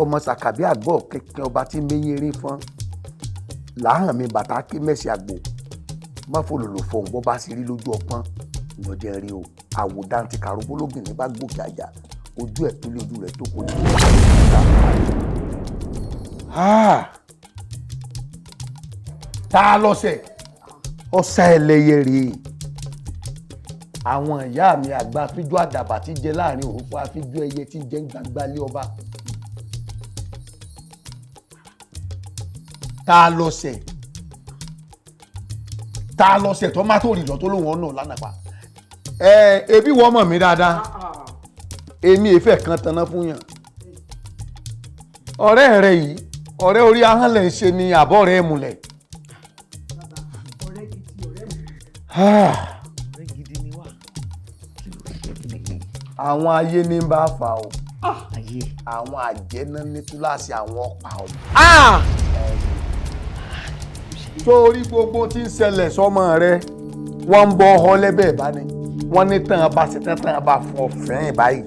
ọmọ sàkàbí àgbọ̀ kẹ̀kẹ́ ọba tí mẹ́yìn eré fún làhàn mi bàtà kí mẹ́sì àgbò má fòlòlò fọ̀hún bọ́ bá sì rí lójú ọpọ́n ìyànjẹ́ rí o àwòdán ti kàrúbó lógìn ní bá gòkè àjà ojú ẹ̀ tó lé ojú rẹ̀ tó kò ní. tá a lọ́sẹ̀ ọ̀sà ẹlẹ́yẹ rèé àwọn ìyá mi àgbà afíjú àdàbà tí jẹ láàrin òrùkọ afíjú ẹyẹ tí jẹ gbangba lé ọba tá a lọ́sẹ̀ ta lọ ṣe tọ́mátò rìjọ tó lóun ọ̀nà lánàá pa ebi wọ́n mọ̀ mí dáadáa èmi èfẹ́ kan tanná fún yàn ọ̀rẹ́ rẹ yìí ọ̀rẹ́ orí ahọ́n lẹ̀ ń ṣe ni àbọ̀ rẹ̀ múlẹ̀. ọ̀rẹ́ gidi ni wá. àwọn ayé ní bá fà o àwọn àjẹná ní túláàsì àwọn ọ̀pá o. torí gbogbo tí ń ṣẹlẹ̀ sọ́mọ rẹ wọ́n ń bọ́ ọ lẹ́bẹ̀ẹ́ bá ní wọ́n ní tán bá ṣe tán bá fún ọ fẹ́yìn báyìí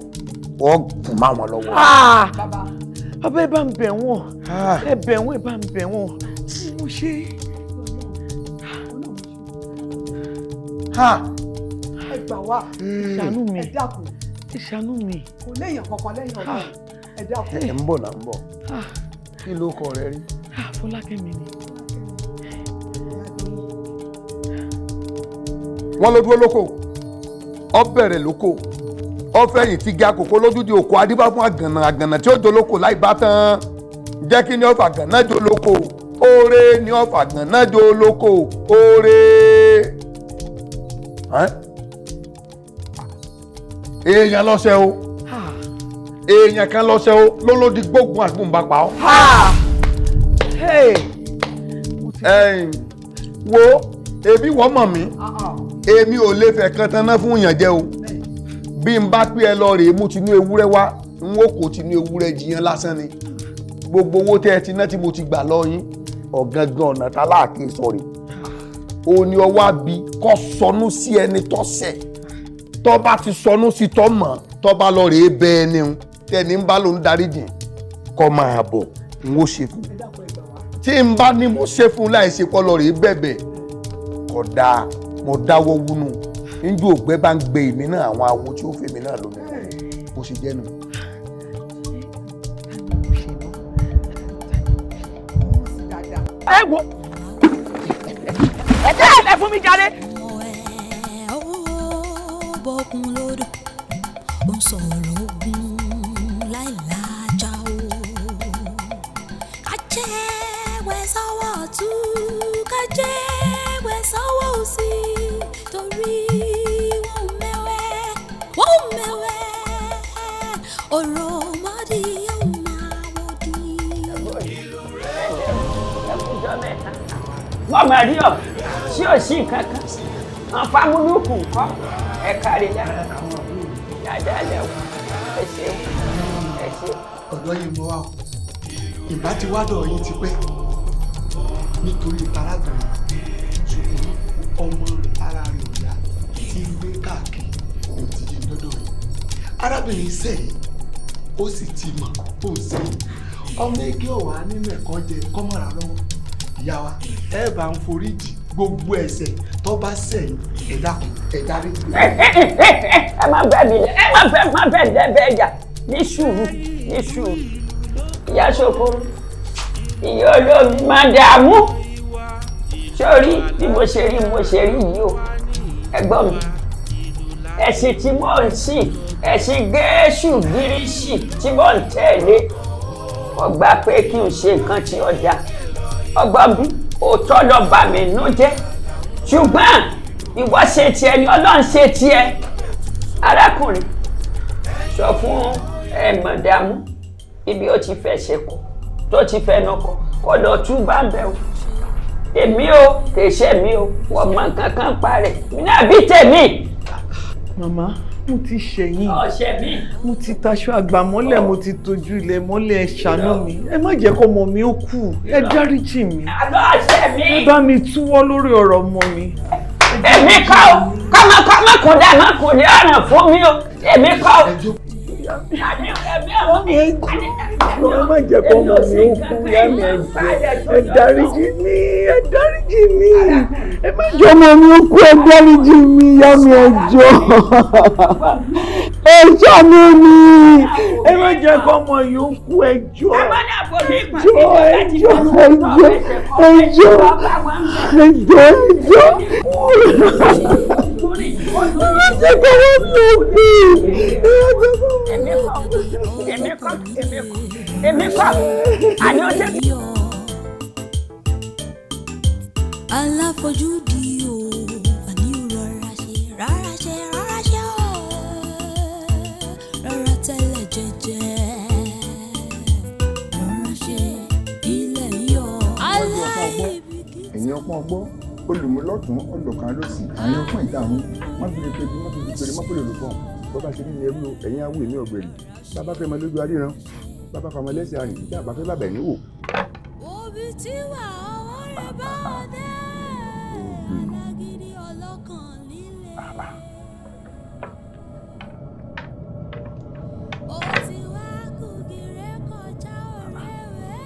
wọ́n gùn má wọn lọ́wọ́. bàbá ẹ bá ń bẹ̀ wọ́n ẹ bẹ̀ wọ́n ẹ bá ń bẹ̀ wọ́n mo ṣe. ẹ gbà wá ṣàánú mi ẹ dákun ẹ ṣàánú mi. kò léèyàn kankan lẹ́yìn ọ̀dọ́ ẹ dákun. ẹ ń bọ̀ náà ń bọ̀ kí ló kọ rẹ rí. Fọlákẹ́mi ni. wọ́n ló dúró lóko ọ bẹ̀rẹ̀ lóko ọ fẹ̀yìn tí gé àkókò lójúdi òkú adíbá fún àgànà tí ó dolóko láì bá tán jẹ́ kí ni ọ̀fà gànà dolóko oore ni ọ̀fà gànà dolóko oore. èèyàn lọ́sẹ̀ o èèyàn kan lọ́sẹ̀ o lólódì gbógun àgbòǹbà pa ọ́. wo ebi wọ́n mọ̀ mí èmi ò lè fẹ́ kan tanná fún yàn jẹ́ o bí n bá pé ẹ lọ rèé mú tinú ewúrẹ́ wá n ó kó tinú ewúrẹ́ jiyàn lásán ni gbogbo owó tẹ́ ẹ ti ná tí mo ti gbà lọ yín ọ̀gangan ọ̀nà tá láàkè sọ̀rọ̀ o ní ọwọ́ àbí kọ́ sọnù sí ẹni tọ́sẹ̀ tọ́ bá ti sọnù sí tọ́ mọ̀ tọ́ bá lọ rèé bẹ ẹni o tẹ́ni ń bá ló ń darí jìn kọ́ máa bọ̀ n ó ṣe fún tí n bá ní mo ṣe fún láì ṣe kọ́ lọ rèé bẹ̀bẹ̀ kódà mo dáwọ́ wúnú níjú ògbẹ́ bá ń gbé èmi náà àwọn awo tí ó fèmí náà lómi bó ṣe jẹ́ nù. ẹ wo ẹ tẹ́ ẹ fún mi jáde. bọ́kun lódò ó ń sọ̀rọ̀ ogun láìlájà o. kájẹ́wẹ́ sọ́wọ́ ọ̀tún kájẹ́wẹ́ sọ́wọ́ òsì torí wọ́n mẹ́wẹ́ ọ̀rọ̀ ọmọdé yóò máa wọ́dí. wọ́n máa rí ọ tí ò sí nǹkan kan wọn fámúlùkù kọ́ ẹ kárí dáadáa lẹ́wọ̀ ẹ ṣeun ẹ ṣeun. ọ̀dọ́ yìí mọ́ wa o ìbá ti wádọ̀ yín ti pẹ́ nítorí arábìnrin ṣùgbọ́n ọmọ ara rẹ̀ ò yá tí ń gbé káàkiri kò ti yé dọ́dọ̀ yìí arábìnrin sẹ́yìn ó sì ti mọ̀ ó ń sẹ́yìn ọmọ ege ọ̀wá nínú ẹ̀kọ́ jẹ kọ́mọ̀rà lọ́wọ́ ìyá wa ẹ bá ń foríjì gbogbo ẹ̀ṣẹ̀ tó bá sẹ́yìn ẹ dákun ẹ dárí. ẹ má bẹ́ẹ̀ mi ẹ má bẹ́ẹ̀ lẹ́bẹ̀ẹ́ ẹ̀jà ní sùúrù ìyá ṣokoro ìyá olómi máa dààmú sórí bí mo ṣe rí yìí o ẹ̀gbọ́n mi ẹ̀sìn tí mò ń sìn ẹ̀sìn gẹ̀ẹ́sù gírísì tí mò ń tẹ̀lé ọgbà pé kí n ṣe nǹkan tí ó dáa ọgbọ́n bí òótọ́ lọ bà mí nú jẹ́ ṣùgbọ́n ìwọ ṣe tiẹ̀ ni Ọlọ́run ṣe tiẹ̀ arákùnrin sọ fún mọ̀dàmú ibi ó ti fẹ́ ṣe kọ́ tó ti fẹ́ nọkọ kọ́ lọ tún bá ń bẹ̀ o èmi o kìí ṣe mi o wọ́n mọ nǹkan kan pa rẹ̀ mi náà bí tèmi. màmá mo ti ṣẹ̀yìn ọ̀ṣẹ̀ mi mo ti taṣọ àgbà mọ́lẹ̀ mo ti tọ́jú ilẹ̀ mọ́lẹ̀ ẹ ṣàánú mi ẹ má jẹ́ kọ́ ọmọ mi ó kú ẹ dáríjì mi àlọ́ ọ̀ṣẹ̀ mi ẹ bá mi túwọ́ lórí ọ̀rọ̀ ọmọ mi. èmi kọ́ o kọ́mọkùnrin àmọ́kùnrin ọ̀ràn fún mi o èmi kọ́ o. ẹ má jẹ́ kọ́ ọmọ mi ó kú yá mi ẹ dáríjì mi ẹ dáríjì mi ẹ má jẹ́ ọmọ mi ó kú ẹ dáríjì mi yá mi ẹ jọ̀ọ́ ẹ ṣàánú mi ẹ má jẹ́ kọ́ ọmọ yìí ó kú ẹ jọ̀ọ́ èmi kọ́ àní ó jẹ́. aláfojúdi o ẹ̀yin ọpọ́n ọgbọ́ olùmúlọ́tún ọlọ́kan lọ́sì àyìn ọpọ́n ìdáhùn má fi lè pe bí má fi lè pèrè má fi lè lò fún bó bá ṣe ní ẹrú ẹ̀yin awú èmi ọ̀gbẹ̀rì bàbá fẹ́ mọ lójú aríran bàbá fọmọ lẹ́sẹ̀ àrìn tí àbá fẹ́ bàbá ẹ̀yìn wò. òbí tí wà ọwọ́ rẹ̀ bá dé alágídí ọlọ́kàn líle. ó ti wá kùgìrẹ́ kọjá ọ̀rẹ́wẹ́.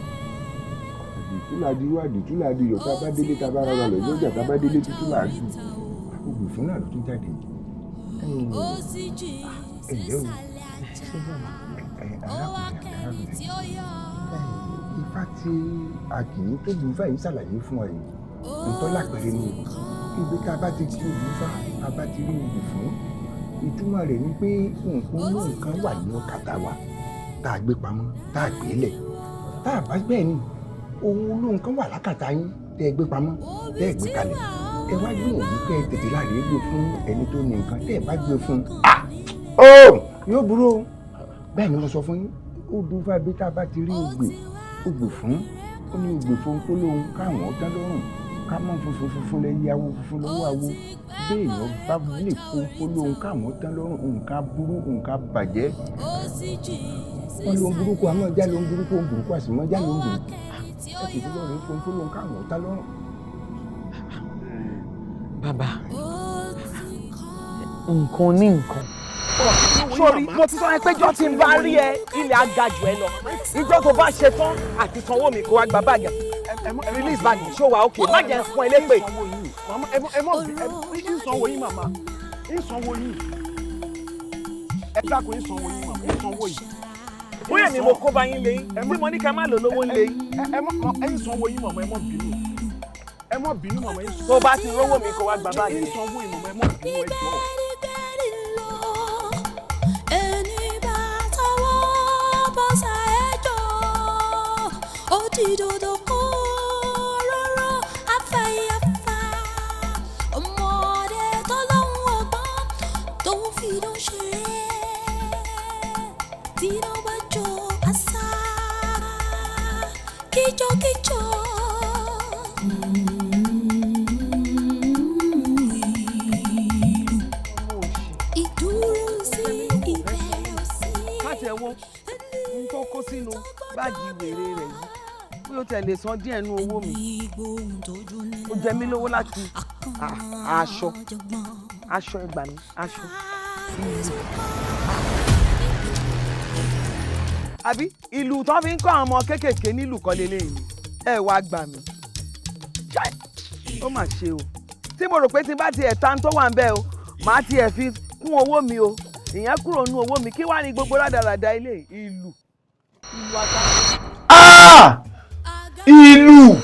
àdìtúlàdì wá àdìtúlàdì yọ̀ tá a bá délé tá a bá rọra lọ lọ́jà tá a bá délé títúlàdì ògùn fún náà ló tún jáde. ó sì jì sísàlẹ̀ àjà ó wá kẹ́yìn tí ó yọ. Ifá tí a kì í tó gbùfà yìí ṣàlàyé fún ẹ yìí nítorí lápẹẹrẹ ni ibi tá a bá ti kí ògbùfà a bá ti rí ògùn fún ìtumọ̀ rẹ̀ ni pé nǹkan wà ní ọ̀kadà wa tá a gbé pamọ́ tá a gbé lẹ̀ tá a bá bẹ́ẹ̀ ni ohun olóhùn kan wà lákàtà yín tẹ́ ẹ gbé pamọ́ tẹ́ ẹ gbé kalẹ̀ ẹ wá gbìyànjú pé ẹ tètè láàrin gbé fún ẹni tó ní nǹkan tẹ́ ẹ bá gbé fún yóò burú o bẹ́ẹ̀ ni mo sọ fún yín ó dún fún abẹ́ tá a bá ti rí ògbè fún ó ní ògbè fún kólóhùn káwọn dán lọ́rùn ká mọ́ funfun lẹ yáwó funfun lọ́wọ́ àwo béèyàn bá lè fún kólóhùn káwọn dán lọ́rùn nǹkan burú nǹkan bàjẹ́ wọ́n ló ń burúkú àmọ́ já ló ń burúkú ó ń burúkú àsìmọ́ já ló ń burúkú ẹ kì í tó lọ́rùn fún kólóhùn káwọn dán lọ́rùn. Bàbá nǹkan ní nǹkan. Sori mo ti sọ ẹ pé jọ́ tí n bá rí ẹ ilẹ̀ á ga jù ẹ lọ ìjọ tó bá ṣe tán àti sanwó mi kó wá gba báàgì release báàgì ṣó wa ok má jẹ́ fún ẹ lépè. ẹ mọ̀ ìsanwó yín màmá ìsanwó yín ẹ dákun ìsanwó yín màmá ìsanwó yìí. bóyá ni mo kó bá yín lé yín tí mo ní ká má lò lówó lé yín. ẹ ìsanwó yín màmá ẹ mọ̀ bínú ẹ mọ̀ bínú màmá ìsanwó. tó bá ti rówó mi kó wá gba báàgì. ìsanwó yín màmá ẹ mọ̀ bínú ẹ jọ. Òdìdòdò kó róró afẹ́yàfà ọmọdé tó lóhùn ọgbọ́n tó ń fi dán ṣeré tí iná bá jó àṣà kíjokíjo. Ìdúró sí ìbẹ̀rù sí. káàtì ẹ̀wọ́ ń tó kó sínú báàgì wèrè rẹ̀ yìí bí ó tẹ̀lé san díẹ̀ nú owó mi ó jẹ mí lówó láti aṣọ ẹgbà mi aṣọ àbí ìlú tó fi ń kọ́ àwọn ọmọ kéékèèké nílùú kọ́ lélẹ́yìn ẹ wá gbà mí ó mà ṣe o tí mo rò pé tí n bá tiẹ̀ ta tó wà ń bẹ̀ o màá tiẹ̀ fi kún owó mi o ìyẹn kúrò nú owó mi kí wàá ní gbogbo rádaràda ilé ìlú Ah! Ìlú.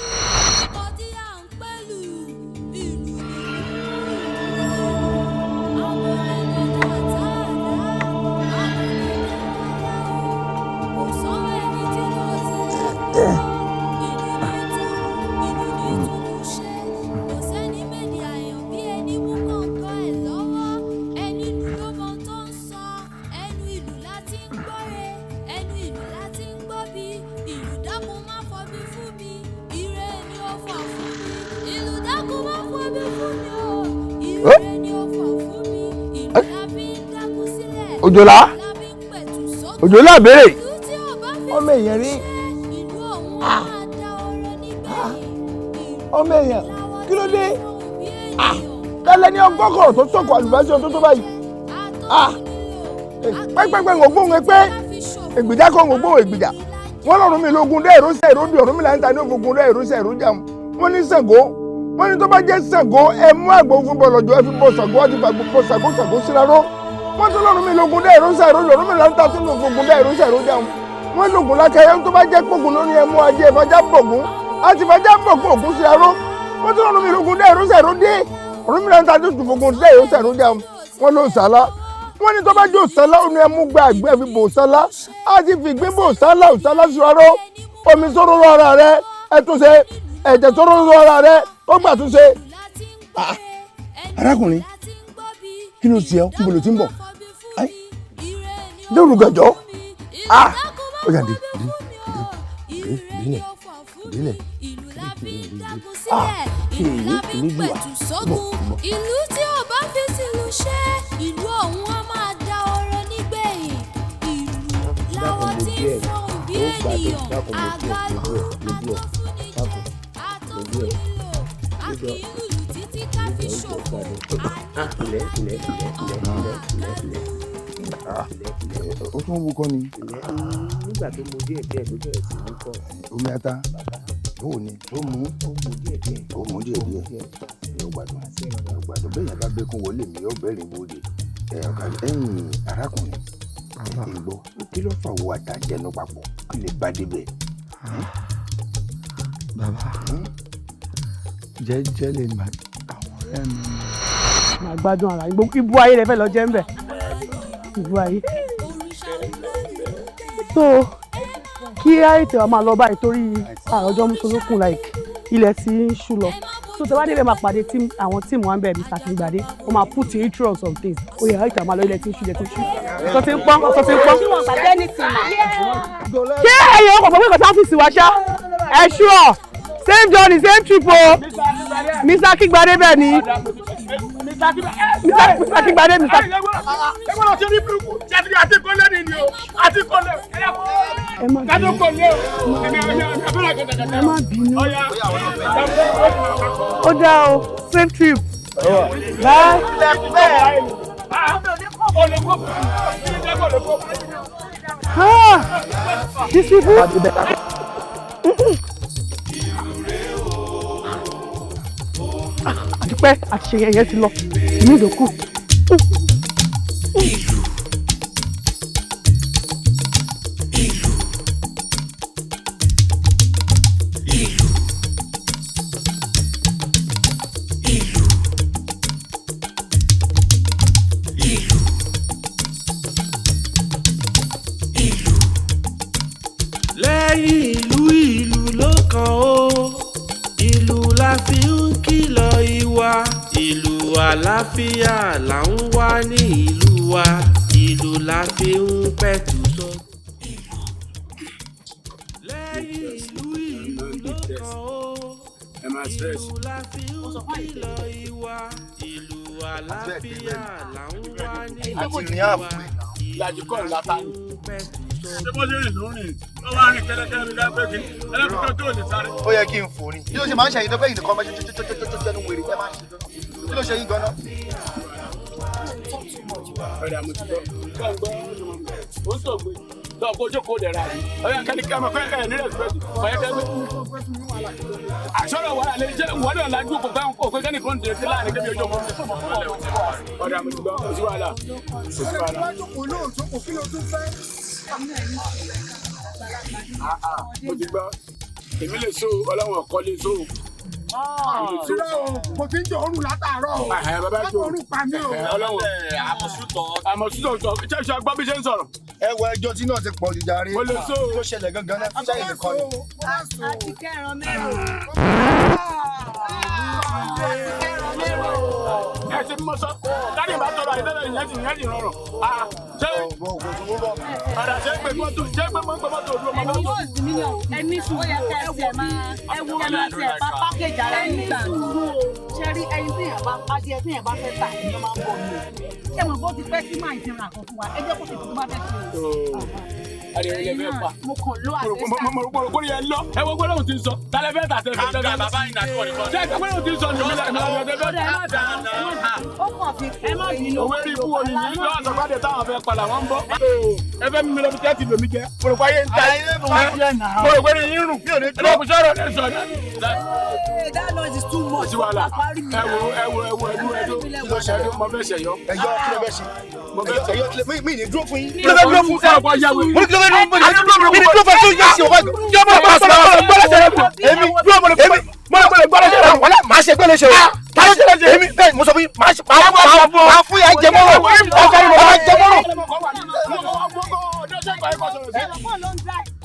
Òjòlá béèrè ọmọ èèyàn rí ọmọ èèyàn kí ló dé kálẹ̀ ní ọgọ́kọ̀rọ̀ tó sọ̀kọ̀ àlùbáṣe ọdún tó báyìí pẹ́pẹ́pẹ́ ń gbóhùn pé ègbìjà kan ń gbóhùn ègbìjà wọ́n lọ́rùn mi lógun dé èrò sẹ́ èrò di ọ̀rùn mi là ń ta ní òfògùn dé èrò sẹ́ èrò jà wọ́n ní Ṣàngó wọ́n ní tó bá jẹ́ Ṣàngó ẹ mú àgbò fún bọ̀lọ̀jọ́ ẹ fi bọ Ṣàngó àti fàgbọ́ Ṣàngó síra ró wọ́n tún lọ́rùn mi lógun dé èrò sẹ́ èrò di ọ̀rùn mi là ń ta ní òfògùn dé èrò sẹ́ èrò jà wọ́n lògùn lákẹ́yẹ tó bá jẹ́ pògùn lónìí ẹ mú ajé ìfọjá bògùn àti ìfọjá bògùn ògùn síra ró wọ́n tún lọ́rùn mi lógun dé èrò sẹ́ èrò dé ọ̀rùn mi là ń ta ní òfògùn dé èrò sẹ́ èrò jà wọ́n ló ń sàlá wọ́n ní tó bá jó sálá ó ní ẹmú gba àgbẹ̀ fi bò sálá á ti fi gbé bò sálá ò sálá sí ọ̀rọ̀ omi sọ̀rọ̀ lọ ara rẹ ẹ tún ṣe ẹ̀jẹ̀ sọ̀rọ̀ lọ ara rẹ ó gbà tún ṣe. arákùnrin kí ló ṣe ọ́ níbo ló ti ń bọ̀ lóru gànjọ́ ó yá dé ìdílẹ̀ fi ń dágun sílẹ̀ ìlú la fi ń pẹ̀tù sógun ìlú tí ò bá fi sílùú ṣe ìlú ọ̀hún á máa da ọrọ̀ nígbẹ̀yìn ìlú láwọn tí ń fọhùn bí ènìyàn àgbàlú àtọ́fúnijẹ́ àtọ́fúnilò àkìlùlù títí ká fi ṣòfò ó tún wú kọ́ ni. nígbà tó mu díẹ̀ díẹ̀ ló bẹ̀rẹ̀ sí ní kọ́. omi ata bóò ni tó mú. ó mu díẹ̀ díẹ̀. ó mú díẹ̀ díẹ̀. yóò gbádùn yóò gbádùn bẹ́ẹ̀ yẹn bá bẹ́kún wọlé mi yóò bẹ̀rẹ̀ wọlé. ẹ̀yìn arákùnrin ìgbọ́ kí ló fà wọ àtàjẹnu papọ̀ kí lè bá débẹ̀. bàbá jẹ́jẹ́ lè má àwọn ọ̀rẹ́ mi. màá gbádùn ara yín ibú ayé rẹ fẹ́ lọ jẹ́ ń bẹ̀ ibú ayé. so kí àìtẹ̀ wa máa lọ báyìí torí àròjọ́ mùsùlùkùn like ilẹ̀ tí ń ṣú lọ so tẹ bá débẹ̀ máa pàdé àwọn tíìmù wa ń bẹ̀ Mr. Kingbade ó máa put in intro on some things ó yẹ àìtẹ̀ wa máa lọ ilẹ̀ tí ń ṣú ilẹ̀ tí ń ṣú tó ti ń pọ́n tó ti ń pọ́n. ṣé ẹ̀yẹ ọkọ̀ pẹ̀lú ìkọ̀tà ọ́fíìsì wa ṣá ẹ̀ ṣú ọ̀ same journey same trip o Mr. Kingbade bẹ́ẹ̀ ni Mr. Kingbade Mr. ẹgbẹ́ lọ sí ní burúkú jẹ́sí àti kọ́lé ni o àti kọ́lé kájọ kọ́lé o ẹ má bínú ó dá o safe trip bye. These people. àdúpẹ́ àti ṣe yẹn ti lọ ìlú ìdókù. lẹ́yìn ìlú ló kàn ó ìlú la fi ń kìlọ̀ ìwà ìlú àlàáfíà là ń wá ní ìlú wa ìlú la fi ń pẹ̀tù sọ. lẹ́yìn ìlú ló kàn ó ìlú la fi ń kìlọ̀ ìwà ìlú àlàáfíà là ń wá ní ìlú wa ìlú la fi ń pẹ̀tù sọ. ṣé bó ṣe rìn ló rìn ló wá rìn kẹ́lẹ́kẹ́lẹ́ mi dápẹ́ kí ẹlẹ́kùn tó lè sáré. ó yẹ kí n fò ní bí ó ṣe máa ń ṣe àyíntọ́ pé ìnìkan máa ṣe ẹnu wèrè ẹ máa ń ṣe kí ló ṣe yín gan-an. ọ̀rẹ́ àmọ́ ti gbọ́ kọ́ ń gbọ́ ó ń tògbé tó ọkọ̀ ojú kò dẹ̀ ra rí ọ̀rẹ́ kẹ́lẹ́kẹ́ ọmọ fẹ́ ẹ̀ ní rẹ̀sipẹ́tì ọ̀yẹ́kẹ́gbẹ́. àṣọrọ̀ wà lálẹ́ jẹ́ wọ́n náà lájú kò fẹ́ òpin kẹ́nìkan dè sí láàrin kébí ojú ọmọ ọ̀rẹ́ àmọ́ ti gbọ́ kò sí wàhálà kò sí wàhálà. mo ti gbọ́ èmi lè so ọlọ́wọ̀n ọ̀kọ́ lè so. mo ti ń jẹ òórùn látàárọ̀ òórùn pa mí o. àmọ̀sútọ̀ ṣe ṣe gbọ́ bí ṣe ń sọ̀rọ̀. ẹ wọ ẹjọ́ tí náà ti pọ̀ jù jàre. mo lè so tó ṣẹlẹ̀ gangan náà fúnṣẹ́ yìí nìkan ni. àti kẹran mẹ́rọ. ẹ ṣe mímọ sọ dáàdì bá tọrọ àìsàn ìyẹn ti rọrùn. ṣé ọ̀dà ṣe pé mọ́tò òdúró mọ́ mọ́tò. ẹni sùúrù yẹ kẹ́ ẹ tiẹ̀ máa ẹ wo ọmọ tiẹ̀ bá pákéjì ara ẹni sùúrù o ṣe rí ẹyin téèyàn bá adìẹ téèyàn bá fẹ́ tà ẹ̀yàn máa ń bọ̀ ní o ṣé mo bó ti pẹ́ sí máa ń jẹun àkàn fún wa ẹ jẹ́ kó tètè tó bá fẹ́ ṣe o. adìẹ ilé fẹ́ pa mo kàn ló àtẹ́sà. mo rò kórìí ẹ lọ ẹ wo gbọ́dọ̀ ti sọ tálẹ́ fẹ́ tà tẹ́lẹ̀ tẹ́lẹ̀ bàbá yìí nàá kọ́ni kọ́ni. ṣé ẹ gbọ́dọ̀ ti sọ ní omi lẹ́nu ó kàn fi ẹ má bínú. òwe rí ikú omi yìí lọ́wọ́ sọ̀gbádẹ táwọn fẹ́ padà wọ́n ń bọ̀. ẹ fẹ́ mímí lọ́bi tẹ́tì lómi jẹ́ mo rò pé ayé ń ta mo rò pé ní yín rùn ẹ lọ́ọ́ fi sọ̀rọ̀ ẹ sọ̀rọ̀. that noise is too much. ẹ wo ẹdún mo fẹ́ ṣẹ̀yọ. ẹyọ kí ló fẹ́ ṣe. mo fẹ́ ṣẹ̀yọ. mi ní dúró fún yín. kí ló fẹ́ dúró fún ọkọ ayáwó. mo ní kí ló fẹ́ dúró fún yín. mi ní dúró fún yín yé sí ọba jù. jọ́ mo bá sọ̀rọ̀ gbọ́dọ̀ ṣe é kù. èmi dúró mo lè gbọ́dọ̀ ṣe é kù. wàlá màá ṣe gbọ́dọ̀ ṣe o. táyọ̀ ṣe é èmi bẹ́ẹ̀ mo sọ fún yín màá fún yà jẹmọ́rọ̀ ọkọ̀ ni mo máa jẹmọ́rọ̀.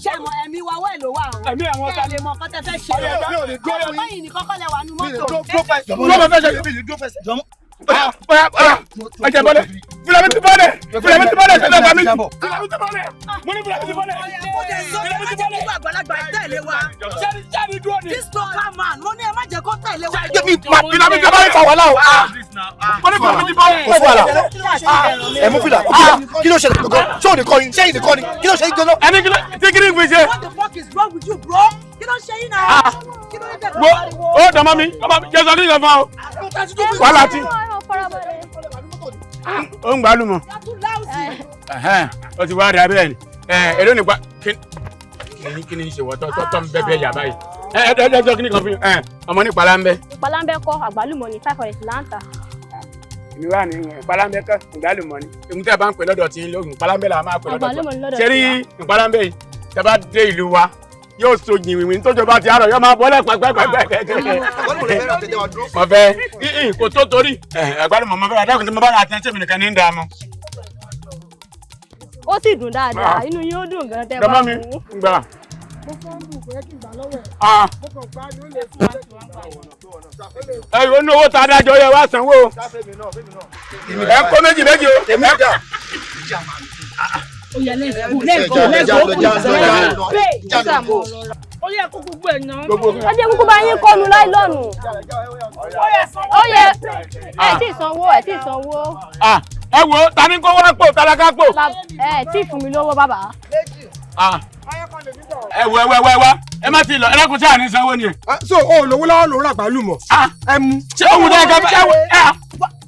ṣé mo ẹ̀mí wa wẹ̀ ló wà o. ẹ̀mí àwọn ọ̀tá lè mọ kọ́tẹ́ fẹ́ ṣe. ọ̀rọ̀ báyìí ní kọ́kọ́ lẹ wà nú mọ́tò. ló bá fẹ́ ṣe. ọjà bọ́lẹ̀ fúlàmì ti bọ́lẹ̀ fúlàmì ti bọ́lẹ̀ tẹ́lẹ̀ bá mi fúlàmì ti bọ́lẹ̀ mo ní fúlàmì ti bọ́lẹ̀. ó jẹ́ sọ ẹ má jẹ́ kí àgbàlagbà tẹ̀lé wa. sẹ́ni dúró ni. this local man mo ní ẹ má jẹ́ kó tẹ̀lé wa. fúlàmì ti bọ́lẹ̀ fà wàhálà o. mo ní fúlàmì ti bọ́lẹ̀. ó fún wàhálà ẹ mú fìlà kí ló ṣẹlẹ̀ gbogbo ṣé ò ní kọ́ ni ṣé ìní kọ́ ni kí ló ṣe é gbóná. ẹni tí kí ni ń fi ṣe. what the fuck is wrong with you bro? kí ló ṣe yín náà? kí ló dé wo ó dàmọ́ mi jẹ́sọ̀ ní ìjọba o wàhálà ti. ó ń gbádùn mọ́ ó ti wá rí abẹ́ ni èrò nípa kí ni ṣe wọ́ tọ́ ń bẹ́ bẹ́ yà báyìí ẹ̀ẹ́dẹ́gbẹ́ kí ni kan fi ọmọ ní palambẹ́. palambẹ́ kọ́ àgbálùmọ̀ ní 500 láǹtà. èmi wà ní palambẹ́ kọ́ àgbálùmọ̀ ni èmi tẹ́ bá ń pè lọ́dọ̀ tí lóògùn palambẹ́ la máa pè lọ́dọ̀ tí ṣe rí palambẹ́ yìí tẹ́ bá dé ìlú wa yóò so yìnwìn tó jọba ti àárọ̀ yóò máa bọ́lẹ̀ pẹ́pẹ́pẹ́pẹ́. mo fẹ́ kò tó torí àgbálùmọ̀ mo fẹ́ adágún tí mo bá rà àtẹ́sẹ̀ mi nìkan ní ń dà mọ́. ó sì dùn dáadáa inú yóò dùn gan tẹ́ bá mú. gbà. mo fọ́n bù kò yẹ kí n gbà lọ́wọ́ ẹ̀. mo kàn gbá ni ó lè fún wa. ẹ yóò ní owó tá a dájọ́ yẹ wá sanwó. ẹ kó méjì méjì o. ó yẹ lẹ́ẹ̀kọ́ ó yẹ kó gbogbo ẹ̀ ná. ẹ jẹ́ kúkú bá yín kọ́nu láìlọ́ọ̀nù. ó yẹ ẹ tí ì sanwó. ẹ wo ta ni kó wá pò tálákà pò. ẹ tí ì fún mi lówó bàbá. ẹ wá ẹ má ti lọ ẹ lọkùn tí a ní sanwó ni. so o lówó lọ́wọ́ lòún rà pàlú mọ̀. ẹ mú. ṣé òun dẹ́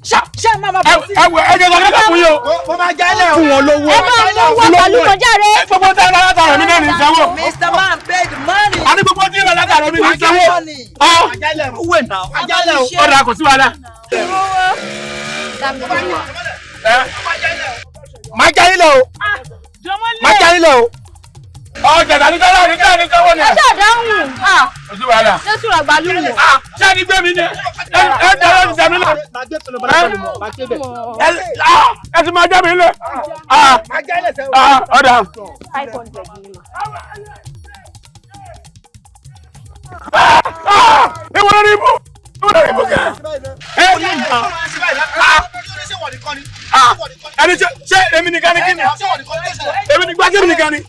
ṣé máa ma bọ̀ sí. ẹ wo ẹ jẹ́ sọ kẹ́kẹ́ fún yìí o. mo máa jálẹ̀ o. fún wọn lówó. ẹ bá lówó pàlú kọjá rẹ. gbogbo tí ìrọ̀lá tààrọ̀ mi náà ní sanwó. Mr. Man pay the money. a ní gbogbo tí ìrọ̀lá tààrọ̀ mi ní sanwó. ajálẹ̀ o. ó dà kò sí wàhálà. máa jáyé lọ o. máa jáyé lọ o. ọjà tàbí tọ́lá ní tọ́lá ní sanwó ni. ẹ ṣàdáhùn. kò sí wàhálà. jésù àgbálùmọ̀. ṣé ẹni gbé mi ni ẹ tẹ́lẹ̀ ní sẹ́mi náà. ẹ ti máa jẹ́ mi lé. ọ̀dà. 500 ni mà. ìwọ ni ibú kẹ. ẹni ṣe èmi nìkan ni kí ni èmi nìkan ṣe èmi nìkan ni.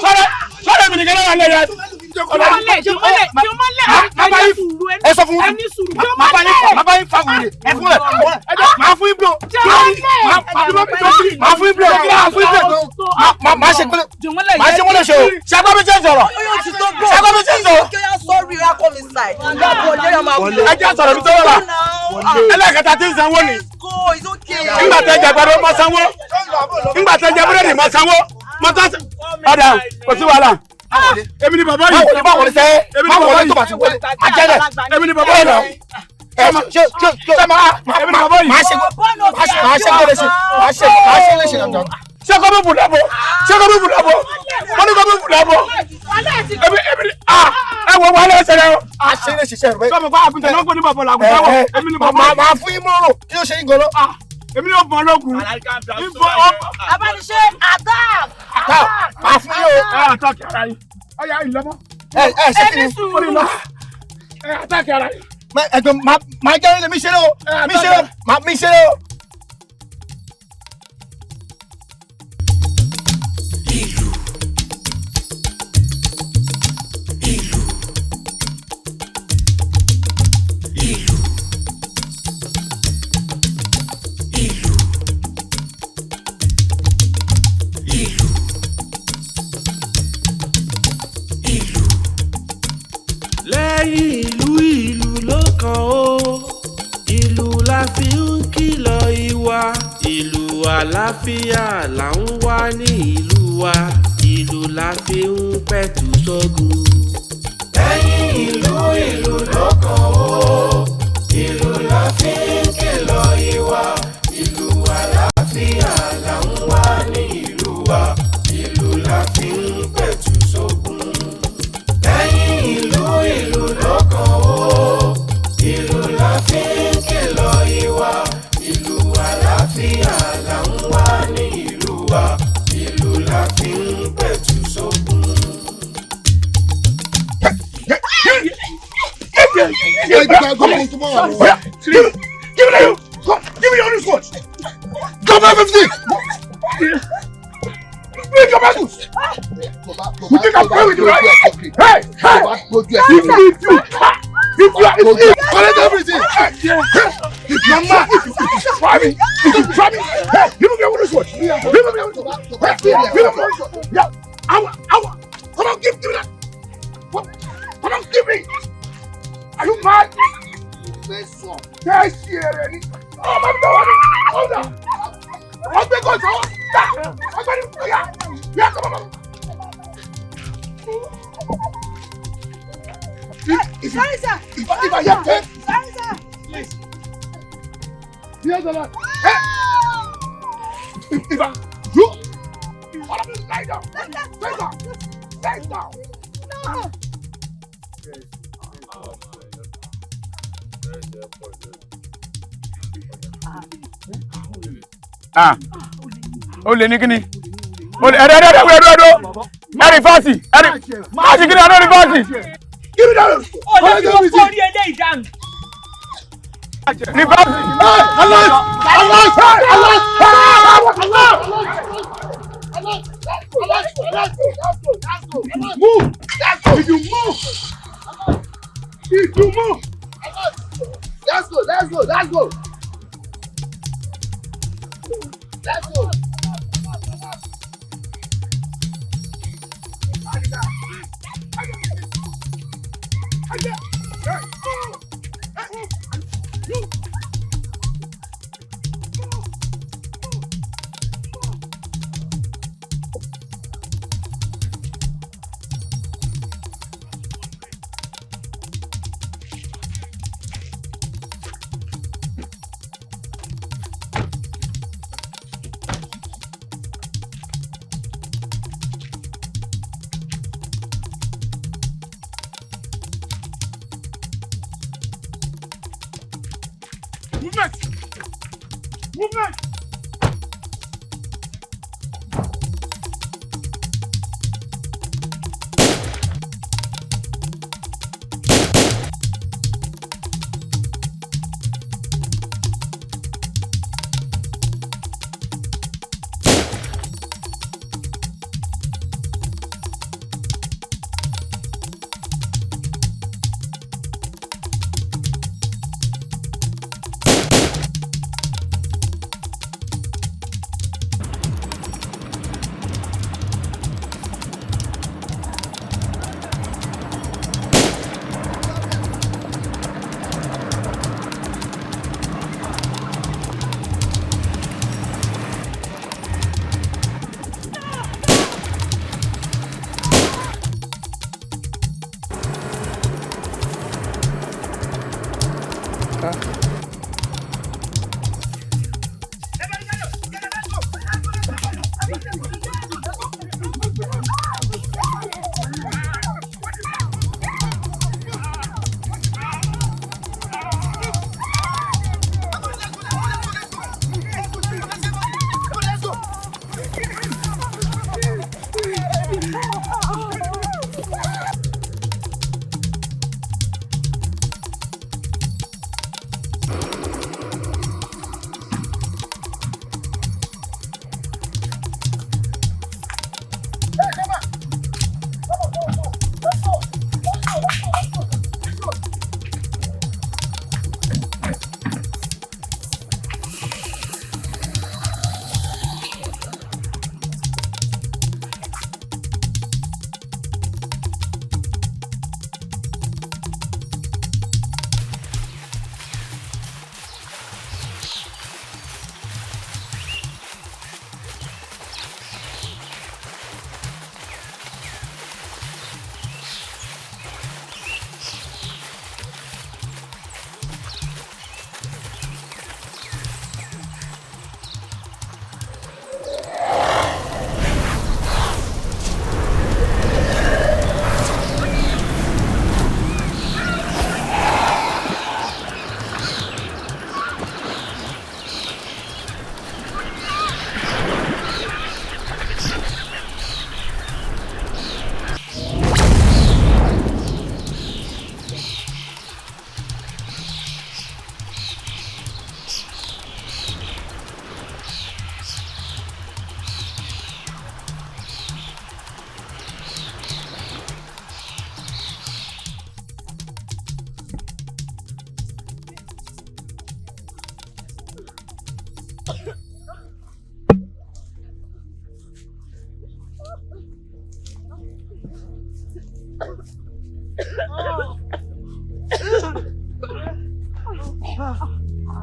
sọ́dọ̀ èmi nìkan náà lè yẹ. ẹ sọ fún mi máa bá yín fa wèrè ẹ fún ẹ máa fún ibùdó máa fún ibùdó máa ṣe wọlé ṣe o ṣe agbá mi ṣe ń sọ̀rọ̀ ṣe agbá mi ṣe ń sọ̀rọ̀. ẹ jẹ́ sọ̀rọ̀ mi sọ̀rọ̀ la ẹlẹ́kẹta tí ń sanwó ni nígbà tẹ jẹ gbàdọ̀ máa sanwó nígbà tẹ jẹ búrẹ́dì máa sanwó mọ́tò ọ̀dà kò sí wàhálà. èmi ni bàbá yìí báwo ni sẹ́ báwo ni tó bá ti wọlé àjẹlẹ̀ èmi ni bàbá yìí èmi ni bàbá yìí máa ṣe léṣe ṣé kò bí bùdàbọ̀ ṣé kò bí bùdàbọ̀ wọ́n ní kò bí bùdàbọ̀ èmi ni ẹ wọ wàhálà ẹsẹ̀ rẹ o. a ṣe léṣe ṣe rẹ. sọ́mi bá àgùntàn náà gbọ́ ní bàbá làgùntàn wọ̀ èmi ni bàbá yìí. máa fún yín mọ́rọ̀ kí ló ṣe yín gan-an. èmi ni ó bọ̀ lókun. abániṣe attack. máa fún yín o. ẹ àtàkì ara yìí. ọyà ìlọmọ. ẹ ṣe kí ni ó ní lọ. ẹ àtàkì ara yìí. ẹgbẹ́ máa jẹ́ ilé mi ṣeré o mi ṣeré o. lẹ́yìn ìlú ló kàn ó ìlú la fi ń kìlọ̀ ìwà ìlú àlàáfíà là ń wá ní ìlú wa ìlú la fi ń pẹ̀tù sógun. lẹ́yìn ìlú ló kàn ó ìlú la fi ń kìlọ̀ ìwà ìlú àlàáfíà là ń wá ní ìlú wa ìlú la fi ń pẹ̀tù sógun. lẹ́yìn ìlú ló kàn ó ìlú la fi ń kìlọ̀ ìwà ìlú àlàáfíà là ń wá ní ìlú wa ìlú la fi ń pẹ̀tù sógun. Give me your sword. Bring your battles! You think I'm playing with you, right? Hey! Hey! If you collect everything! If you're mad! If you try me! If you try me! Hey! You don't get what this was! You don't get what this was! Yeah! Come on, give me that! Come on, give me! Are you mad? Yes, here, oh, my God! Hold on! I'll be going to yeah, come on. Sorry, sir. If I have 10. Sorry, sir. Please. Here's the lot. Hey! If I you follow me, lie down. Lie down. No. O lè ní kíni? O lè ẹ̀rọ ẹ̀rì fásì ẹ̀rì fásì kíni àná ẹ̀rì fásì. Give me that. O lè fi ọkọ orí eléyìí dànù. Ní fásì. Allah. Move. If you move. Let's go. Movement!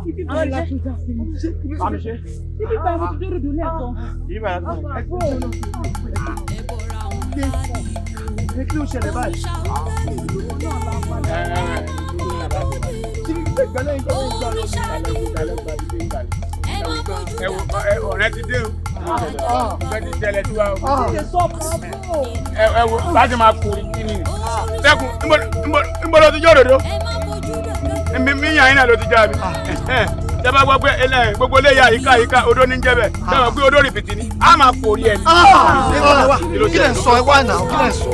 Ibi báyìí la tún dá sí mi. Ibi báyìí mo ti dúró dùn lẹ́ẹ̀kan. Kí ló ṣẹlẹ̀ báyìí? Ọ̀rẹ́ ti dé o. Ọ̀rẹ́ ti tẹ̀lẹ̀ tí wa o. Ẹ wo láti máa kórè kí ni. Sẹ́kùn nbọ ló ti jọ́ òdòdó. Mi yàn yín náà ló ti já mi. Ṣé bá gbọ́ pé gbogbo ilé ya yíká odó ní jẹ́bẹ̀? Ṣé wọ́n gbé odó rìpìtì ni? A máa kórè ẹ̀ ní. Kí lẹ̀ ń sọ ẹ wá náà? Kí lẹ̀ ń sọ?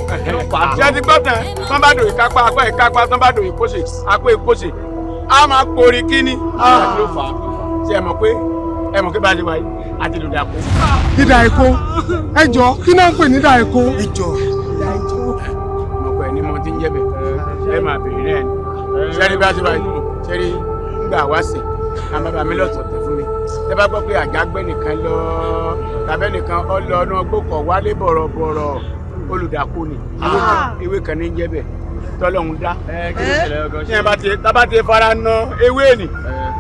Ṣé ti gbọ́ tán? Tán bá dò ìkápá apá ìkápá tán bá dò ìkóṣe apá ìkóṣe. A máa kórè kí ni? Ṣé ẹ mọ̀ pé bá a ṣe wáyé àti lòdì àpò. Dídà èkó ẹjọ́ kí náà ń pè ní dídà èkó. Mo pẹ̀ ní mo ti ń jẹ́bẹ̀ ẹ máa bèrè náà ni. Ṣẹ́rí bá a ṣe wáyé ṣẹ́rí ńgbà wá sí àwọn bàbá mi lọ́sọ̀tẹ̀ fún mi. Ṣé bá gbọ́ pé àjágbẹ́ nìkan lọ tàbẹ́ nìkan ọlọ́ọ̀nù ọgbọ́kọ̀ wálé bọ̀rọ̀bọ̀rọ̀ olùdàkú ni ewé kan ní jẹ́bẹ̀ tọ́lọ́hún dá. Ṣé ẹ bá ti fara ná ewé ni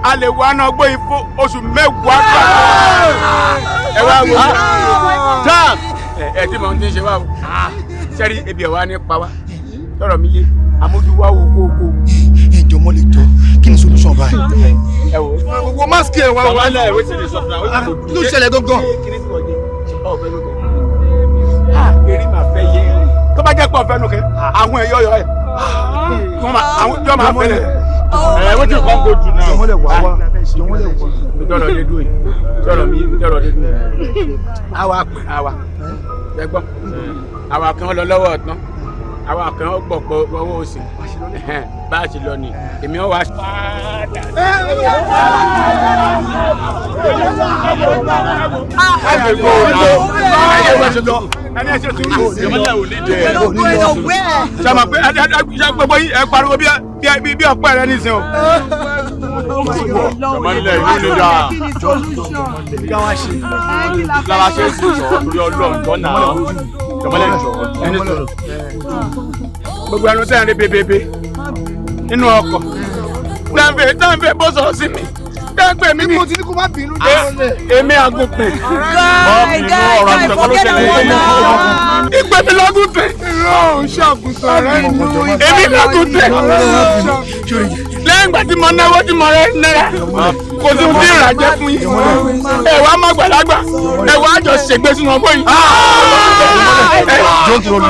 a lè wá náà gbé ifo oṣù mẹ́wàá gbà. Ẹ wá wo tán ẹ tí mo ń ti ṣe wá o. Sẹ́rí ebi ẹ̀ wá ní pa wá lọ́rọ̀ mi yé amójú wá wo kókó. Ìjọ mọ́ lè jọ kí ni solution báyìí. Ẹ wo wo mask ẹ wá wá. Ẹ wé ti lè sọ fún wa. Kí ló ṣẹlẹ̀ gangan? Eré máa fẹ́ yé tó bá jẹ́ pọ̀ fẹ́ nù kẹ́ àwọn ẹ̀yọ́ yọ ẹ̀ yọ máa fẹ́ lẹ̀. Wọ́n ti kọ́ ń go jù náà. Jọ̀wọ́ lè wá wá. Jọ̀wọ́ lè wá. Mi tọrọ lé dùn yìí. Tọrọ mi mi tọrọ lé dùn yìí. Àwa pè àwa. Ẹ gbọ́. Àwa kan lọ lọ́wọ́ ọ̀tán. Àwa kan gbọ̀gbọ̀ ọwọ́ òsì. Bá a ti lọ ni. Èmi ọ̀ wá. Ẹni ẹ ṣe sùúrù. Ìjọba ò ní jẹ. Sọ pé gbogbo yín ẹ pariwo bí ọ̀pẹ rẹ nísìnyí o. Ìjọba ìlú ni dáa. Ìjọba ṣe é sì sọ lórí ọlọ́run lọ́nà. Ìjọba ẹni sọ̀rọ̀. Gbogbo ẹnu tẹ́ ẹ̀ ń rí bébébé nínú ọkọ̀. Dáńfẹ́ bó sọ̀rọ̀ sí mi. Dáńfẹ́ mi ni. Mo ti ní kó má bínú jẹ́ ọ̀lẹ̀. Èmi àgùnpẹ̀. Ìpè mi lọ́gùnpẹ̀. Èmi lọ́gùnpẹ̀. Lẹ́yìn ìgbà tí mo náwó tí mo rẹ̀ náírà kò sí ohun tí ìrà jẹ́ fún yín. Ẹ̀wà má gbàlagbà. Ẹ̀wà àjọ ṣègbè sínú ọgbọ́n yìí. Jọ́ ń tọrọ lọ.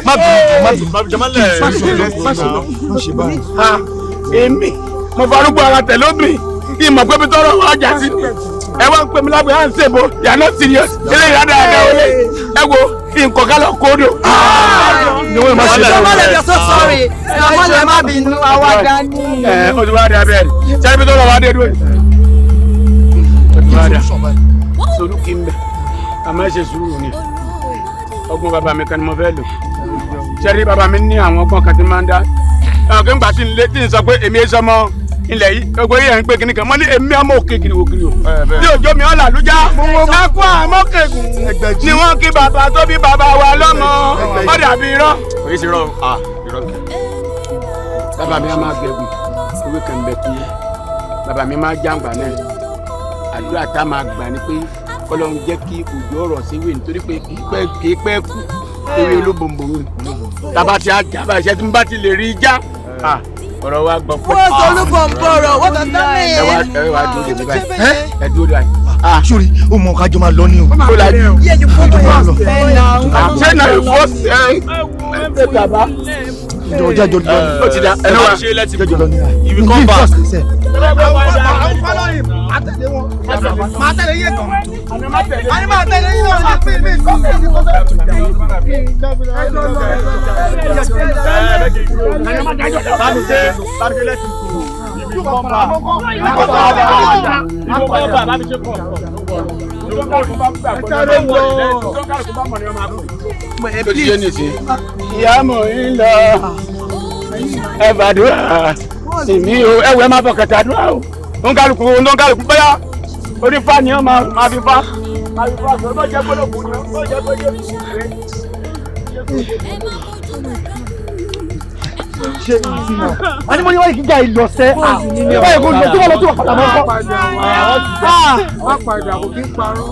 Má bínú. Èmi mo farúgbó ara tẹ̀lé obìnrin kí n mọ̀ pé mi tọrọ wọn ọjà sí ẹ wá ń pè mí lágbè à ń ṣèbò you are not serious eléyìí rádà rádà wọlé ẹ wo nǹkan ká lọ kódò. Ọmọlẹ̀ so sorry ọmọlẹ̀ má bínú àwa dání. O ti wá dé abẹ́rẹ́ sẹ́ni bí tó lọ wá dé dúró yìí. O ti wá dé sùúrù kí n bẹ̀ àmọ́ ẹ ṣe sùúrù ni ọgbọ́n bàbá mi kan ni mo fẹ́ lò sẹ́ni bàbá mi ní àwọn ọgbọ́n kan tí máa ń dá àwọn kan gbà tí n sọ pé èmi ẹ sọmọ ilẹ̀ yìí gbogbo yìí ẹ̀ ń pè kíní kan mọ́ ní èmi ọmọ òkè gíríwògírí o bí òjò mi ọ̀là lójá ẹkún àmọ́kẹ́gùn ni wọ́n kí bàbá tó bí bàbá wa lọ́mọ ọ̀dà bí irọ́. òye ṣe rọ irọ́ kẹ. bàbá mi á máa gbẹ̀gùn ewé kan bẹ kí bàbá mi máa jàǹgbà náà àdúrà tá a máa gbà ní pé Ọlọ́run jẹ́ kí òjò ọ̀rọ̀ sí ìwé nítorí pé kì í pẹ́ kú ewé olóbòǹbòrò ni tàbá ti àjà bá iṣẹ́ tí n bá ti lè rí já ọ̀rọ̀ wa gbọ́ pé. wọ́n tó olúkọ̀ ń bọ̀rọ̀ wọ́n tó tán mi. ẹ wá dúró de mi báyìí ẹ dúró de báyìí. sori o mọ kájọ máa lọ ní o. kó la jù. ṣé náà ìfọ ẹ bàbá. jọ jẹjọ lọ. ó ti da ẹ lọ wa jẹjọ lọ ní ra. ìwé kan bá. máa tẹ̀lé yé kan. àní máa tẹ̀lé yé kan máa pè mí kọ́ pè mí kọ́ ìyá mò ń lọ ẹ gbàdúrà sí mi o ẹ wẹ má bọ kẹtà àdúrà o ń kálukú bóyá onífà ni wọn máa fi fa sọ ló jẹ gbọdọ kù ni ó jẹ gbọdọ kù. ṣe ìdí náà wọ́n ní mo ní wọ́n kíjà ìlọsẹ́ báyìí kò lọ tó wà lọ́tọ̀ padà máa kọ́. wọ́n padà kò kí ń parọ́.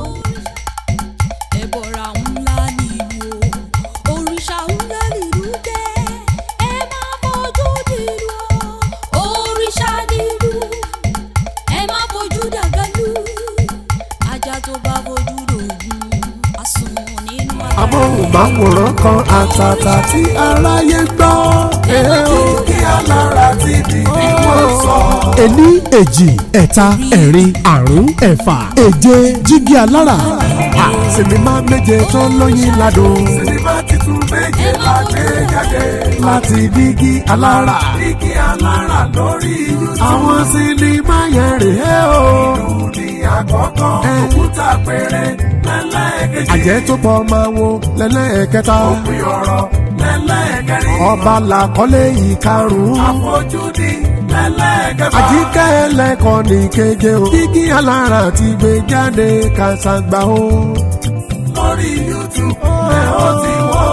ẹ̀bọ̀ra ńlá nílùú òrìṣà ńlá nílùú dé ẹ má fojú dìlú òrìṣà nílùú ẹ má fojú dàgàlú ajá tó bá fojú dògún àsùn nínú ara. amóhùnmáwòrán kan àtàtà tí aráyé gbọ́ kí alára ti di bí wọ́n sọ. ení èjì ẹ̀ta ẹ̀rin àrún ẹ̀fà èje jígí alára. sinimá méje tó lóyin ládùn. sinimá titun méje la gbé jáde. láti dígí alára. dígí alára lórí YouTube. àwọn sinimá yẹn rèé o. ìlú ní àkọ́kọ́. òkúta péré lẹ́lẹ́kejì. àjẹ́ tó pọ̀ máa wo lẹ́lẹ́kẹta. òpin ọ̀rọ̀ lẹ́lẹ́kẹrin. ọba làkọ́lé ìkarùn-ún. àfojúdi lẹ́lẹ́kẹfà. àjíkẹ́ ẹlẹ́kọ̀ọ́ ní keje o. dígí alára ti gbé jáde kàṣàgbà o. lórí YouTube ẹ ó ti wọ́.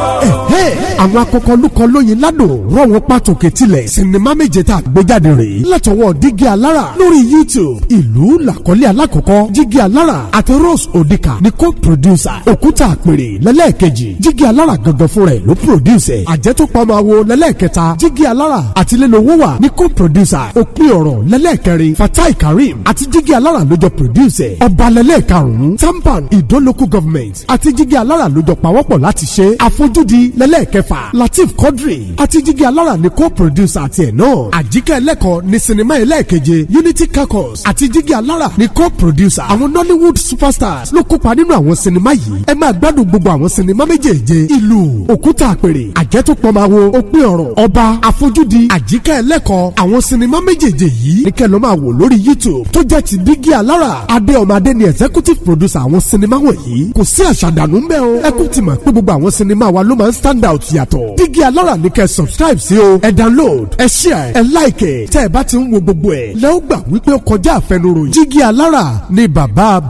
àwọn akọkọlùkọ lóyin ládùn rọ wọn pàtòkè tilẹ̀ sinimá méje tá a gbé jáde rèé látọwọ́ dígí alára lórí YouTube. ìlú làkọ́lé alákọ̀ọ́kọ́ jígí alára àti Rose Odika ní co-producer. òkúta àpèrè lẹ́lẹ́ẹ̀kejì jígí alára gangan fúnra ẹ̀ ló producer. àjẹ́ tó pa máa wo lẹ́lẹ́ẹ̀kẹta jígí alára àti lẹ́lọ́wọ́ wà ní co-producer. òpin ọ̀rọ̀ lẹ́lẹ́ẹ̀kẹrin Fatai Karim àti jígí alára ló jọ producer. ọba lẹ́lẹ́ẹ̀karùn-ún Tampan Ido local government àti jígí alára ló jọ pawọ́pọ̀ láti ṣe. àfojúdi lẹ́lẹ́ẹ̀kẹfà Lateef Quadri àti jígí alára ní co-producer àti ẹ̀ náà. àjíkẹ́ ẹlẹ́kọ̀ọ́ ní sinimá ẹlẹ́ẹ̀keje Unity Caucus àti jígí alára ní co-producer. àwọn Nollywood superstars ló kópa nínú àwọn sinimá yìí. ẹ máa gbádùn gbogbo àwọn sinimá méjèèje ìlú òkúta àpèrè àjẹ́ tó pọ̀ máa wo òpin ọ̀rọ̀ ọba àfojúdi àjíkẹ́ ẹlẹ́kọ̀ọ́. àwọn sinimá méjèèje yìí ní kẹ́ ló máa wò lórí YouTube tó jẹ́ ti dígí alára. adé ọmọ adé ni executive producer àwọn sinimá wọ̀nyí. kò sí àṣàdànù ń bẹ o. ẹ kú ti mọ̀ pé gbogbo àwọn sinimá wa ló máa ń stand out yàtọ̀. dígí alára ní kẹ́ subscribe sí o. ẹ download ẹ share ẹ like tẹ́ ẹ bá ti ń wo gbogbo ẹ̀ lẹ́ ó gbà wípé ó kọjá àfẹnuròyìn. dígí alára ni bàbá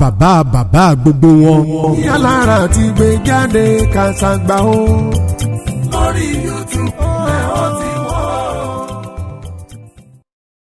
gbogbo wọn. dígí alára ti gbé jáde kàṣàgbà o.